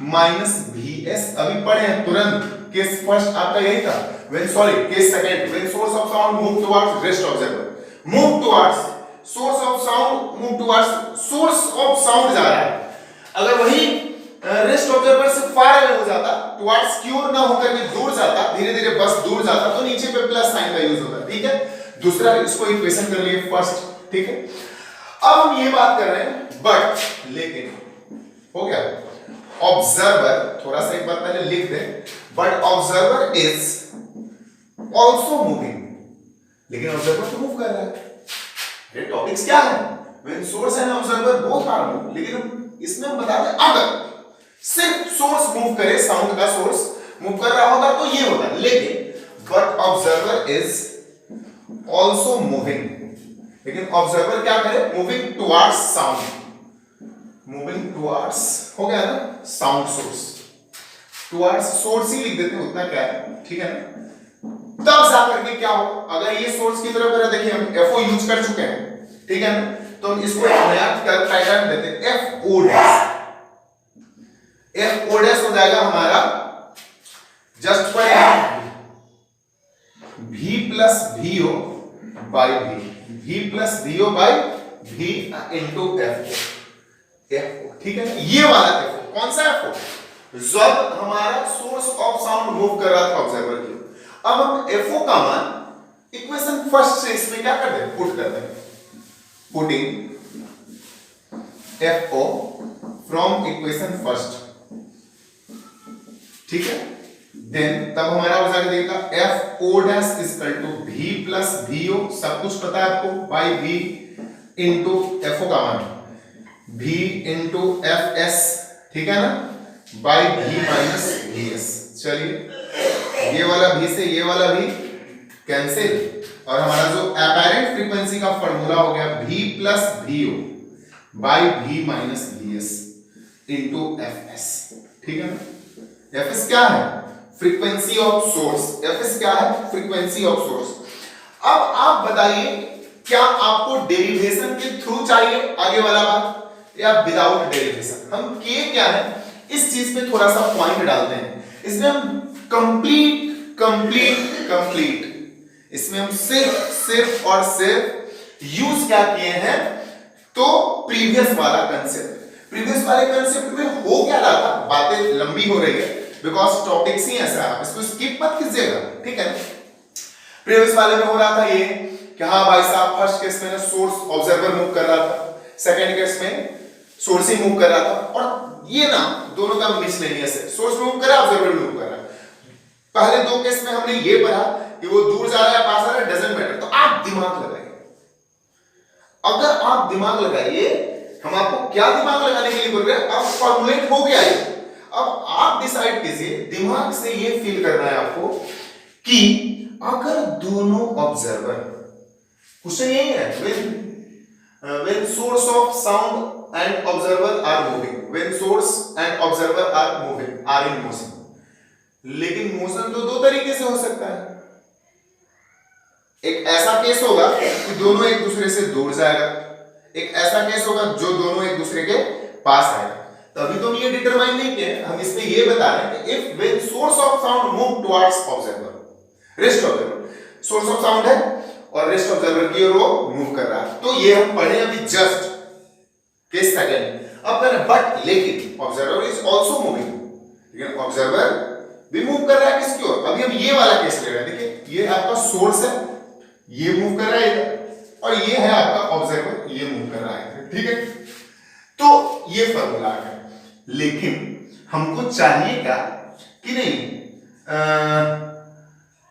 माइनस vs। अभी पढ़े हैं तुरंत, केस फर्स्ट आपका यही था, case second, when source of sound move towards rest observer, move towards source of sound, move towards source of sound जा रहा है। अगर वही रेस्ट ऑब्जर्वर से फार अवे हो जाता, टुवर्ड्स की ओर ना होकर के दूर जाता, धीरे धीरे बस दूर जाता, तो नीचे पे प्लस साइन का यूज होता, ठीक है? दूसरा इसको इक्वेशन कर लिए फर्स्ट, ठीक है? अब हम ये बात कर रहे हैं बट, लेकिन हो गया ऑब्जर्वर, थोड़ा सा एक बार पहले लिख दे, but observer is also moving, लेकिन ऑब्जर्वर तो मूव कर रहा है। ये टॉपिक्स क्या है? When source and observer both are move, लेकिन इसमें हम बता दें अगर सिर्फ सोर्स मूव करे, साउंड का सोर्स मूव कर रहा होता तो ये होता, लेकिन but observer is also moving, लेकिन ऑब्जर्वर क्या करे? Moving towards sound, moving towards, हो गया ना, साउंड सोर्स, टुवर्ड्स सोर्स ही लिख देते हैं, उतना क्या है, ठीक है ना? तब जाकर के क्या हो? अगर ये सोर्स की तरफ अगर देखिए हम एफओ यूज कर चुके हैं, ठीक है ना? तो हम इसको एक नया टाइटल देते हैं एफओ डैश। एफओ डैश हो जाएगा हमारा, जस्ट पढ़ेगा v plus vo by v, v plus vo by V into F O, ठीक है। ये वाला एफ ओ, कौन सा एफ ओ? जब हमारा सोर्स ऑफ साउंड मूव कर रहा था ऑब्जर्वर की, अब हम एफ ओ का मान इक्वेशन फर्स्ट से इसमें क्या कर दें, पुट कर दें, putting F O from equation first, ठीक है। देन तब हमारा हो जाएगा F O dash equal to V plus V O, सब कुछ पता है आपको, by V into F O का मान वी इंटू एफ एस, ठीक है ना, by V minus V S. चलिए ये वाला भी से ये वाला भी कैंसिल, और हमारा जो अपैरेंट फ्रीक्वेंसी का फॉर्मूला हो गया v plus V O by V minus V S into F S, ठीक है ना। एफ एस क्या है, frequency of source, F S क्या है, फ्रीक्वेंसी ऑफ सोर्स। अब आप बताइए क्या आपको डेरिवेशन के थ्रू चाहिए आगे वाला बात, या विदाउट डेरिवेशन? हम के क्या है इस चीज पे थोड़ा सा पॉइंट डालते हैं, इसमें हम कंप्लीट कंप्लीट कंप्लीट, इसमें हम सिर्फ और सिर्फ यूज क्या किए हैं, तो प्रीवियस वाला कंसेप्ट। प्रीवियस वाले कंसेप्ट में हो क्या रहा था, बातें लंबी हो रही है बिकॉज टॉपिक्स ही ऐसा है, इसको स्किप मत कीजिएगा, ठीक है। प्रीवियस वाले में हो रहा था ये कि हाँ भाई साहब, फर्स्ट केस में सोर्स ऑब्जर्वर मूव कर रहा था, सेकंड केस में सोर्स ही मूव कर रहा था, और ये ना दोनों का मिसलेनियस है, सोर्स मूव कर रहा है, ऑब्जर्वर मूव कर रहा है। पहले दो केस में हमने ये पढ़ा कि वो दूर जा रहा है पास आ रहा है, डजंट मैटर। तो आप दिमाग लगाइए, अगर आप दिमाग लगाइए, हम आपको क्या दिमाग लगाने के लिए बोल रहे हैं, अब फॉर्मुलेट हो गया है, अब आप डिसाइड कीजिए, दिमाग से ये फील करना है आपको कि अगर दोनों ऑब्जर्वर, क्वेश्चन यही है, when source of sound and observer are moving, when source and observer are in motion, लेकिन मोशन तो दो तरीके से हो सकता है। एक ऐसा केस होगा कि दोनों एक दूसरे से दूर जाएगा, एक ऐसा केस होगा जो दोनों एक दूसरे के पास आएगा। तभी तो हम ये डिटरमाइन नहीं किए, हम इसमें ये बता रहे हैं कि if when source of sound move towards observer, rest observer, source of sound है और रेस्ट ऑब्जर्वर की ओर वो मूव कर रहा है, तो ये हम पढ़े अभी जस्ट केस सेकंड। अब बट लेकिन ऑब्जर्वर इज आल्सो मूविंग, लेकिन ऑब्जर्वर भी मूव कर रहा है किसकी ओर, अभी हम ये वाला केस ले रहे हैं। देखिए ये आपका सोर्स है, ये मूव कर रहा है इधर, और ये है आपका ऑब्जर्वर, ये मूव कर रहा है, ठीक है। तो ये फॉर्मूला है, लेकिन हमको चाहिए क्या कि नहीं,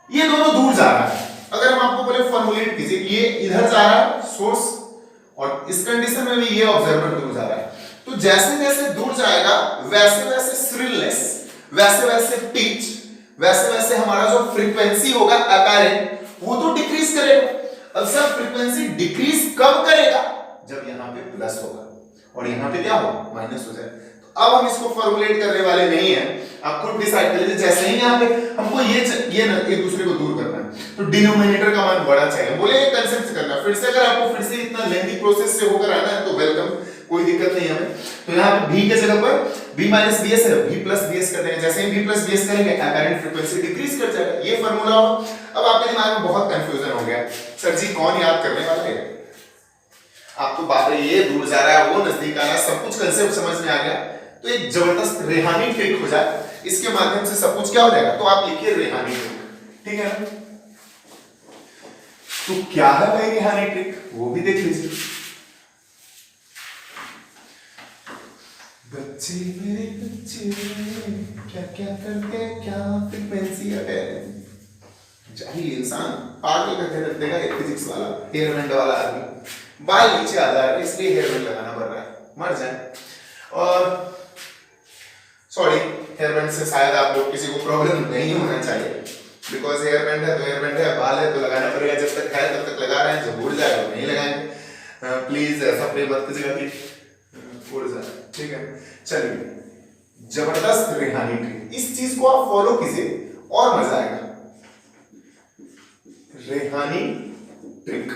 ये दोनों दूर जा रहा है। अगर हम आपको बोले फॉर्मुलेट कीजिए, ये इधर जा रहा है सोर्स, और इस कंडीशन में भी ये ऑब्जर्वर दूर जा रहा है, तो जैसे जैसे दूर जाएगा वैसे वैसे श्रिलनेस, वैसे वैसे पिच, वैसे वैसे हमारा जो फ्रीक्वेंसी होगा अपैरेंट, वो तो डिक्रीज करेगा। अब सर फ्रीक्वेंसी डिक्रीज कब करेगा, जब यहाँ पे प्लस होगा और यहाँ पे क्या होगा, माइनस हो जाए। तो अब हम इसको फॉर्मुलेट करने वाले नहीं है, आप खुद डिसाइड कर लीजिए। जैसे ही यहाँ पे हमको ये ना एक दूसरे को दूर करना है, तो डिनोमिनेटर का मान बड़ा चाहिए, बोले ये कंसेप्ट से करना। फिर से अगर आपको फिर से इतना लेंथी प्रोसेस से होकर आना है तो वेलकम, कोई दिक्कत नहीं है हमें। तो यहाँ पे v के जगह पर v माइनस bs है, v प्लस bs कर देंगे। जैसे ही v प्लस bs करेंगे अपैरेंट फ्रीक्वेंसी डिक्रीज कर जाएगा, ये फार्मूला होगा। अब आपके दिमाग में बहुत कंफ्यूजन हो गया, सर जी कौन याद करने वाला है, आपको बात है ये दूर जा रहा है, वो नजदीक आ रहा है, सब कुछ कंसेप्ट समझ में आ गया, तो एक जबरदस्त रेहानी ट्रिक हो जाए, इसके माध्यम से सब कुछ क्या हो जाएगा। तो आप लिखिए रेहानी ट्रिक, ठीक है ना। तो क्या है भाई रेहानी ट्रिक, वो भी देख लीजिए। बच्चे मेरे बच्चे क्या क्या करते हैं, क्या फ्रीक्वेंसी है, जाहिल इंसान पागल करके रख देगा। एक फिजिक्स वाला हेयर बैंड वाला आदमी बाल नीचे आ जा रहा है, इसलिए हेयर बैंड लगाना पड़ रहा है, मर जाए। और सॉरी, हेयर बैंड से शायद आप लोग किसी को प्रॉब्लम नहीं होना चाहिए, बिकॉज हेयर बैंड है तो हेयर बैंड है, बाल है तो लगाना पड़ेगा, जब तक है तब तक लगा रहे हैं, जब उड़ जाए तो नहीं लगाएंगे। प्लीज ऐसा प्रे मत कीजिएगा कि उड़ जाए, ठीक है। चलिए, जबरदस्त रेहानी ट्रिक, इस चीज को आप फॉलो कीजिए और मजा आएगा। रेहानी ट्रिक,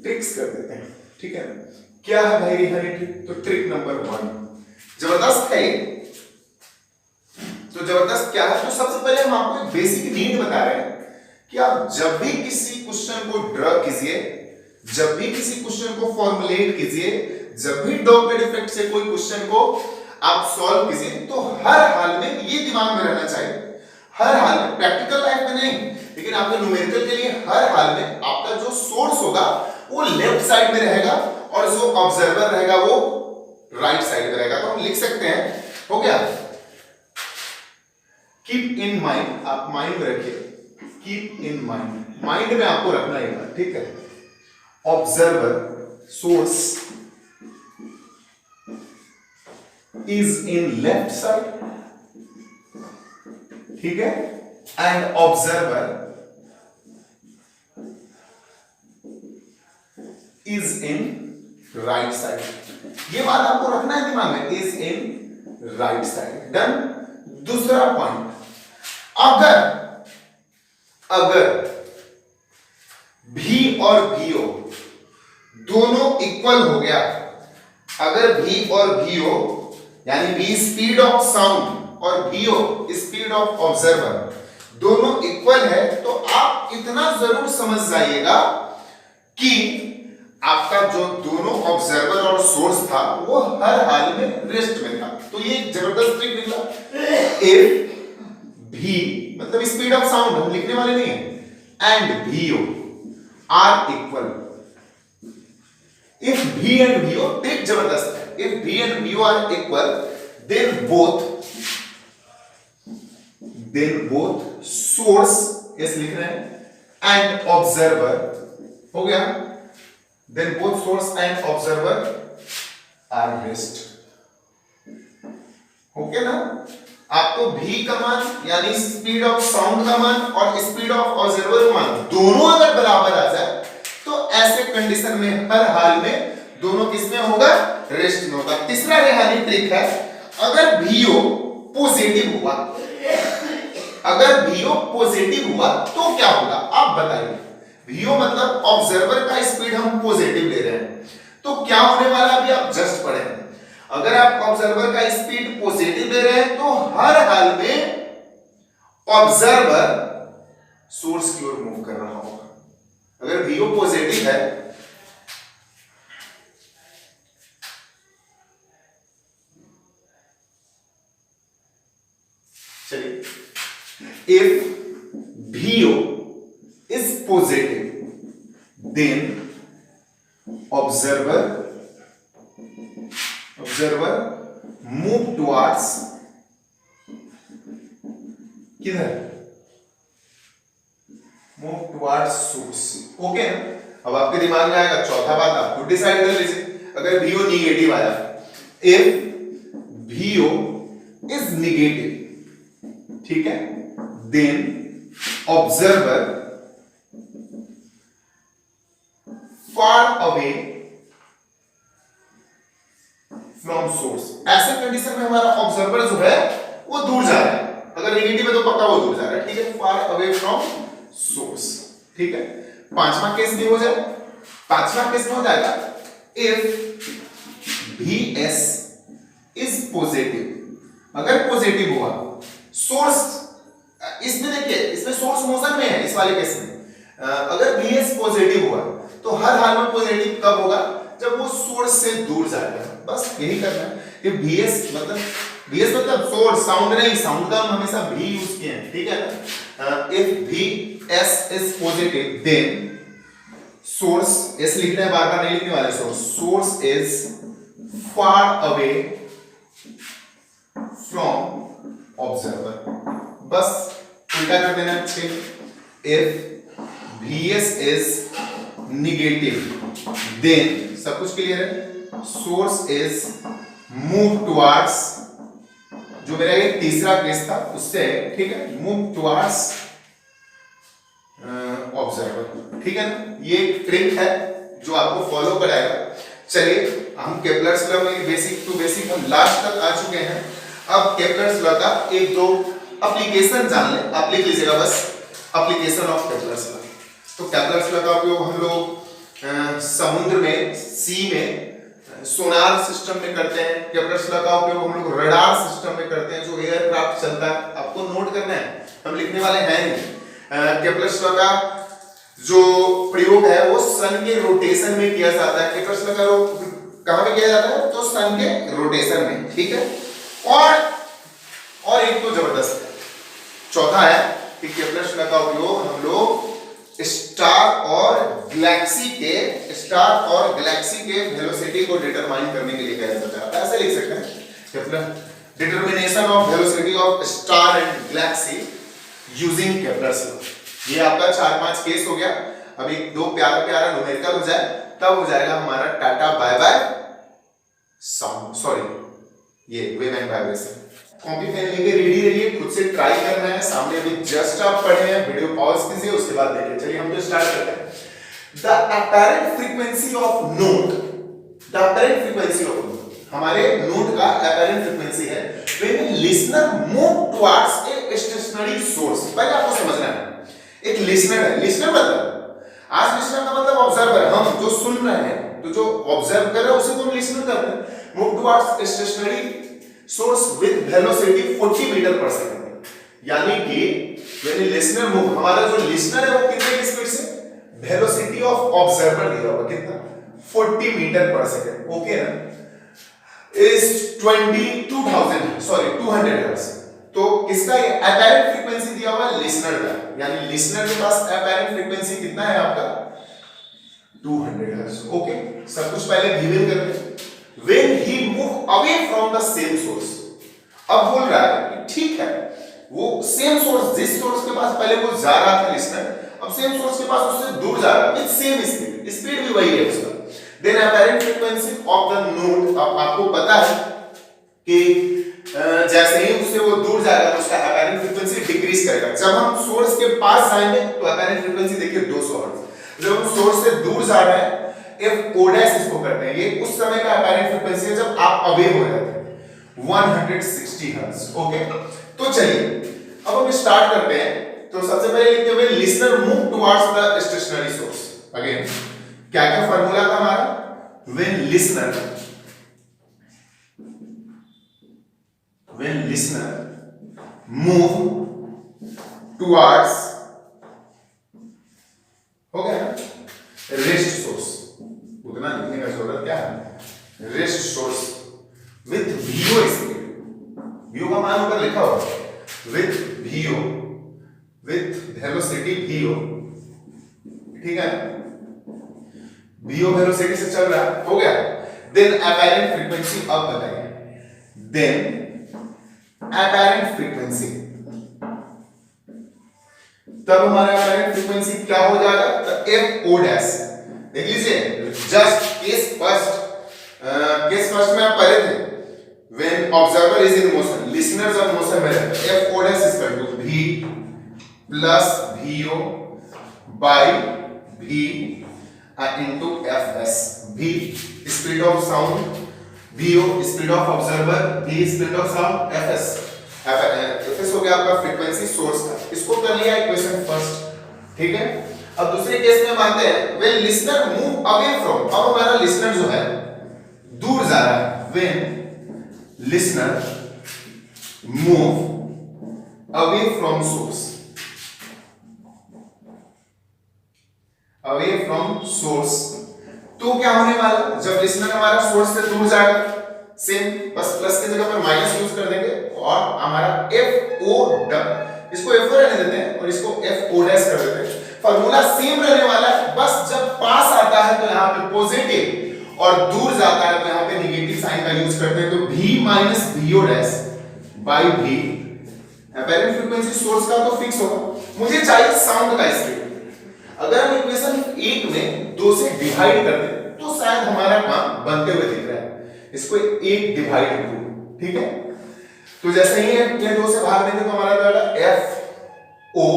ट्रिक्स कर देते हैं, ठीक है। क्या है भाई रेहानी ट्रिक, तो ट्रिक नंबर 1 जबरदस्त है। तो जबरदस्त क्या है, तो सबसे पहले हम आपको एक बेसिक नीड बता रहे हैं कि आप जब भी किसी क्वेश्चन को ड्रा कीजिए, जब भी किसी क्वेश्चन को फॉर्मुलेट कीजिए, जब भी डॉपलर इफेक्ट से कोई क्वेश्चन को आप सॉल्व कीजिए, तो हर हाल में ये दिमाग में रहना चाहिए, हर हाल में, प्रैक्टिकल लाइफ में नहीं, लेकिन आपके न्यूमेरिकल के लिए हर हाल में आपका जो सोर्स होगा वो लेफ्ट साइड में रहेगा और जो ऑब्जर्वर रहेगा वो राइट साइड में रहेगा। तो हम लिख सकते हैं, हो गया, कीप इन माइंड, आप माइंड में रखिए, कीप इन माइंड, माइंड में आपको रखना है, ठीक है, observer source is in left side, ठीक है, and observer is in right side. ये बात आपको रखना है दिमाग में, is in right side. Done. दूसरा पॉइंट, अगर भी और भीओ दोनों इक्वल हो गया, अगर भी और भीओ यानी भी स्पीड ऑफ साउंड और भीओ स्पीड ऑफ ऑब्जर्वर दोनों इक्वल है, तो आप इतना जरूर समझ जाइएगा कि आपका जो दोनों ऑब्जर्वर और सोर्स था वो हर हाल में रेस्ट में था। तो ये जबरदस्त ट्रिक निकला। इफ भी मतलब स्पीड ऑफ साउंड हम लिखने वाले नहीं है, and v o are equal, if v and v o, trick जबरदस्त है, if v and v o are equal then both source, इस लिख रहे हैं, एंड ऑब्जर्वर, हो गया, then both source and observer are rest। Okay ना। आपको भी का मान यानी स्पीड ऑफ साउंड का मान और स्पीड ऑफ ऑब्जर्वर का मान दोनों अगर बराबर आ जाए, तो ऐसे कंडीशन में हर हाल में दोनों किसमें होगा, रेस्ट में होगा। तीसरा रेहानी ट्रिक है, अगर भीओ पॉजिटिव हुआ, अगर भीओ पॉजिटिव हुआ तो क्या होगा आप बताइए। भीओ मतलब ऑब्जर्वर का स्पीड हम पॉजिटिव ले रहे हैं, तो क्या होने वाला अभी आप जस्ट पढ़े। अगर आप ऑब्जर्वर का स्पीड पॉजिटिव ले रहे हैं तो हर हाल में ऑब्जर्वर सोर्स की ओर मूव कर रहा होगा। अगर भीओ पॉजिटिव है, चलिए, if भीओ is positive, then observer move towards किधर, move towards source। ओके ना। अब आपके दिमाग में आएगा चौथा बात, आप खुद डिसाइड कर लीजिए। अगर VO निगेटिव आया, if VO is negative, ठीक है, then observer far away from source। ऐसे कंडीशन में हमारा ऑब्जर्वर जो है वो दूर जा रहा है, अगर नेगेटिव है तो पक्का वो दूर जा रहा है, ठीक है, far away from source, ठीक है। पांचवा केस भी हो जाए, पांचवा केस में हो जाएगा, if Vs is positive, अगर पॉजिटिव हुआ सोर्स, इसमें देखिए, इसमें सोर्स मोशन में है, इस वाले केस में अगर Vs पॉजिटिव हुआ तो हर हाल में पॉजिटिव कब होगा, जब वो सोर्स से दूर जाएगा। बस यही करना है। कि Vs मतलब सोर्स, साउंड नहीं, साउंड का हम हमेशा भी यूज किए हैं, ठीक है ना। If Vs is positive then source, S लिखना है, बार बार नहीं लिखने वाले, source is far away from observer. बस उल्टा कर देना चाहिए। If Vs is negative then, सब कुछ क्लियर है, सोर्स इज मूव टुवर्ड्स, जो मेरा ये तीसरा केस था उससे, ठीक है, मूव टुवर्ड्स ऑब्जर्वर, ठीक है ना। ये ट्रिक है जो आपको फॉलो कराएगा। चलिए, हम केपलर्स लॉ में बेसिक टू बेसिक हम लास्ट तक आ चुके हैं। अब केपलर्स लॉ का एक दो एप्लीकेशन जान लें। आप लिख लीजिएगा बस, एप्लीकेशन ऑफ केपलर्स लॉ। तो केपलर्स लॉ का उपयोग हम लोग समुद्र में, सी में सोनार सिस्टम में करते हैं। केपलर्स लॉ का उपयोग हम लोग रडार सिस्टम में करते हैं, जो एयरक्राफ्ट चलता है। आपको नोट करना है, हम लिखने वाले हैं नहीं। केपलर्स लॉ का जो प्रयोग है वो सन के रोटेशन में किया जाता है। प्रश्न करो कहां पे किया जाता है, तो सन के रोटेशन में, ठीक है। और एक तो जबरदस्त चौथा है कि केप्लर शून्य का उपयोग हम लोग स्टार और गैलेक्सी के वेलोसिटी को डिटरमाइन करने के लिए किया जाता है। ऐसे लिख सकते हैं Kepler determination of velocity of star and galaxy using Kepler's law. ये आपका 4-5 केस हो गया। अभी दो प्यारा न्यूमेरिकल हो जाए तब हो जाएगा हमारा tata bye bye sound, sorry ये wave and vibration. Copy pen लेके रेडी रहिए, खुद से ट्राई करना है। सामने अभी जस्ट आप पढ़े हैं, वीडियो पॉज कीजिए उसके बाद देखिए। चलिए हम तो स्टार्ट करते हैं। The apparent frequency of note, the apparent frequency of note, हमारे नोट का अपैरेंट फ्रीक्वेंसी है when listener move towards a stationary source. पहले आपको समझना है, एक लिसनर है, लिसनर मतलब आज लिसनर का मतलब ऑब्जर्वर, हम जो सुन रहे हैं, तो जो ऑब्जर्व कर रहे हैं उसे तो हम लिसनर करते हैं। Move towards a stationary source with velocity 40 meter per second, यानी कि व्हेन लिसनर मूव, हमारा जो लिसनर है वो कितने की स्पीड से, वेलोसिटी ऑफ ऑब्जर्वर दिया हुआ कितना 40 मीटर पर सेकंड, ओके ना, इज 200 हर्ट्ज। तो किसका ये अपैरेंट फ्रीक्वेंसी दिया हुआ है, लिसनर का, यानी लिसनर के पास अपैरेंट फ्रीक्वेंसी कितना है आपका 200 हर्ट्ज, ओके। सब कुछ पहले गिवन कर लें। When he move away from the same source, अब बोल रहा है कि ठीक है वो सेम सोर्स, जिस सोर्स के पास पहले वो जा रहा था लिसनर, अब सेम सोर्स के पास उससे दूर जा रहा है विद सेम स्पीड, स्पीड भी वही है उसका। Then apparent frequency of the note, अब आपको पता है कि जैसे ही उससे वो दूर जाएगा तो उसका अपैरेंट फ्रीक्वेंसी डिक्रीज करेगा। जब हम सोर्स के पास जाएंगे तो अपैरेंट फ्रीक्वेंसी देखिए 200 हर्ट्ज। जब हम सोर्स से दूर जा रहे हैं F O डैश इसको करते हैं, ये उस समय का अपैरेंट फ्रीक्वेंसी है जब आप अवे हो जाते हैं 160 हर्ट्ज, ओके। तो चलिए अब हम स्टार्ट करते हैं। तो सबसे पहले लिखते हुए listener move towards the stationary source. Again क्या क्या फार्मूला था हमारा, व्हेन लिसनर मूव टुवर्ड्स, हो गया ना, रेस्ट सोर्स, उतना लिखने का जरूरत क्या है, rest source with VO speed, VO का मान ऊपर लिखा हुआ with VO, with velocity VO, ठीक है, VO वेलोसिटी से चल रहा है, हो गया। देन अपैरेंट फ्रीक्वेंसी, अब बताइए, देन अपैरेंट फ्रीक्वेंसी, तब हमारा अपैरेंट फ्रीक्वेंसी क्या हो जाएगा, तो FO डैश, देख लीजिए जस्ट केस फर्स्ट में आप पढ़े थे, when observer is in motion, listener जब मोशन में रहता है, FO dash is equal to V plus VO by V into FS। V speed of sound, VO speed of observer, V speed of sound, FS हो गया आपका frequency source का। इसको कर लिया इक्वेशन फर्स्ट, ठीक है। अब दूसरे केस में मानते हैं when listener move away from, अब हमारा लिसनर जो है दूर जा रहा है, when listener move away from source, away from source, तो क्या होने वाला, जब लिसनर हमारा सोर्स से दूर जाएगा, सेम बस प्लस की जगह पर माइनस यूज कर देंगे और हमारा FO, इसको FO रहने देते हैं और इसको FO डैश कर देते हैं। फार्मूला सेम रहने वाला है, बस जब पास आता है तो यहाँ पे पॉजिटिव और दूर जाता है तो यहाँ पे नेगेटिव साइन का यूज करते हैं। तो V minus VO dash by V, apparent frequency source का तो फिक्स होगा। मुझे चाहिए साउंड का स्पीड। अगर हम इक्वेशन 1 में 2 से डिवाइड कर दें तो शायद हमारा काम बनते हुए दिख रहा है। इसको 1 डिवाइड 2, ठीक है। तो जैसे ही ये 2 से भाग देंगे तो हमारा क्या होगा FO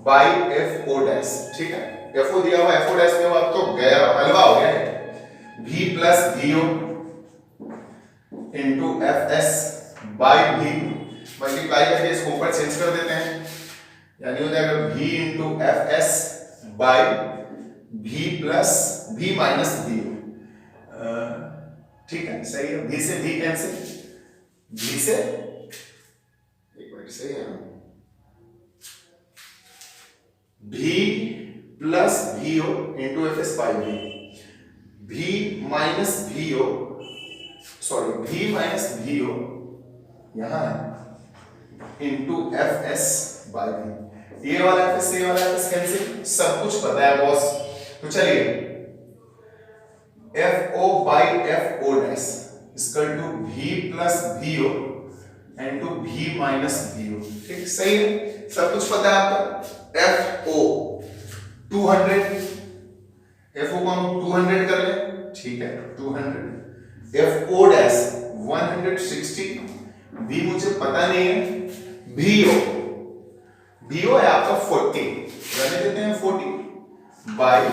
बाय FO डैश, ठीक है। FO दिया हुआ, FO डैश में अब तो गया हलवा हो गया है। V plus VO into FS by V, multiply करके इसको ऊपर चेंज कर देते हैं, यानी हो जाएगा V into FS by V plus V minus VO, ठीक है, सही है। V से V कैंसिल, V से एक मिनट, सही है ना, V plus VO into FS by V, V minus VO, sorry V minus VO यहां है इंटू FS बाई V। ये वाला FS ये वाला FS कैंसिल, सब कुछ पता है बॉस। तो चलिए FO by FO dash equal to V plus VO into V minus VO। ठीक, सही है, सब कुछ पता है आपको। FO 200, FO को हम 200 कर लें, ठीक है 200, FO डैश 160, V मुझे पता नहीं है, VO है आपका 40, रहने देते हैं 40 बाई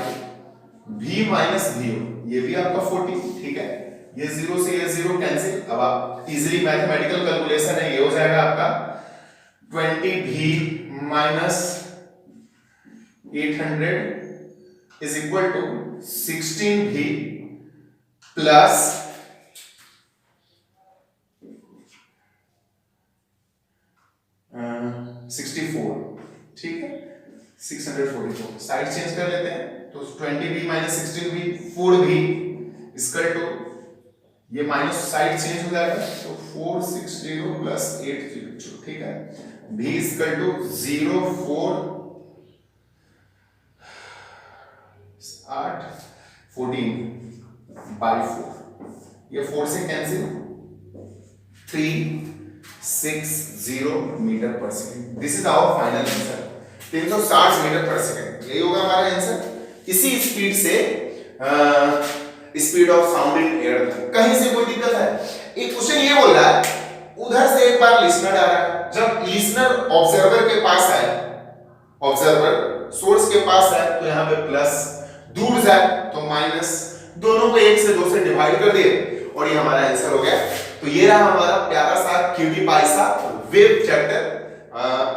V माइनस VO, ये भी आपका 40, ठीक है। ये 0 से ये 0 कैंसिल, अब आप इजीली मैथमेटिकल कैलकुलेशन है, ये हो जाएगा आपका 20V minus 800 is equal to 16V plus 64, ठीक है 644। साइड चेंज कर लेते हैं, तो 20V minus 16V 4V equal to, ये माइनस साइड चेंज हो जाएगा, तो 460 प्लस 802, ठीक है। V इक्वल टू 0 4 8 14 बाई 4, ये 4 से cancel, 360 meter per second. This is our final answer, 360 meter per second, यही होगा हमारा आंसर। इसी स्पीड से speed of sound in air, कहीं से कोई दिक्कत है? एक क्वेश्चन ये बोल रहा है, उधर से एक बार लिसनर आ रहा है, जब लिसनर ऑब्जर्वर के पास आए, ऑब्जर्वर सोर्स के पास है, तो यहाँ पे प्लस, दूर जाए तो माइनस, दोनों को 1 से 2 से डिवाइड कर दिए और ये हमारा आंसर हो गया। तो ये रहा हमारा प्यारा सा क्यूटी पाई सा wave chapter.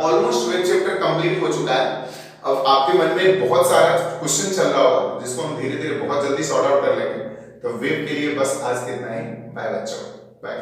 Almost wave chapter complete हो चुका है। अब आपके मन में बहुत सारा क्वेश्चन चल रहा होगा, जिसको हम धीरे धीरे बहुत जल्दी सॉर्ट आउट कर लेंगे। तो वेव के लिए बस आज इतना ही। बाय बच्चों, बाय।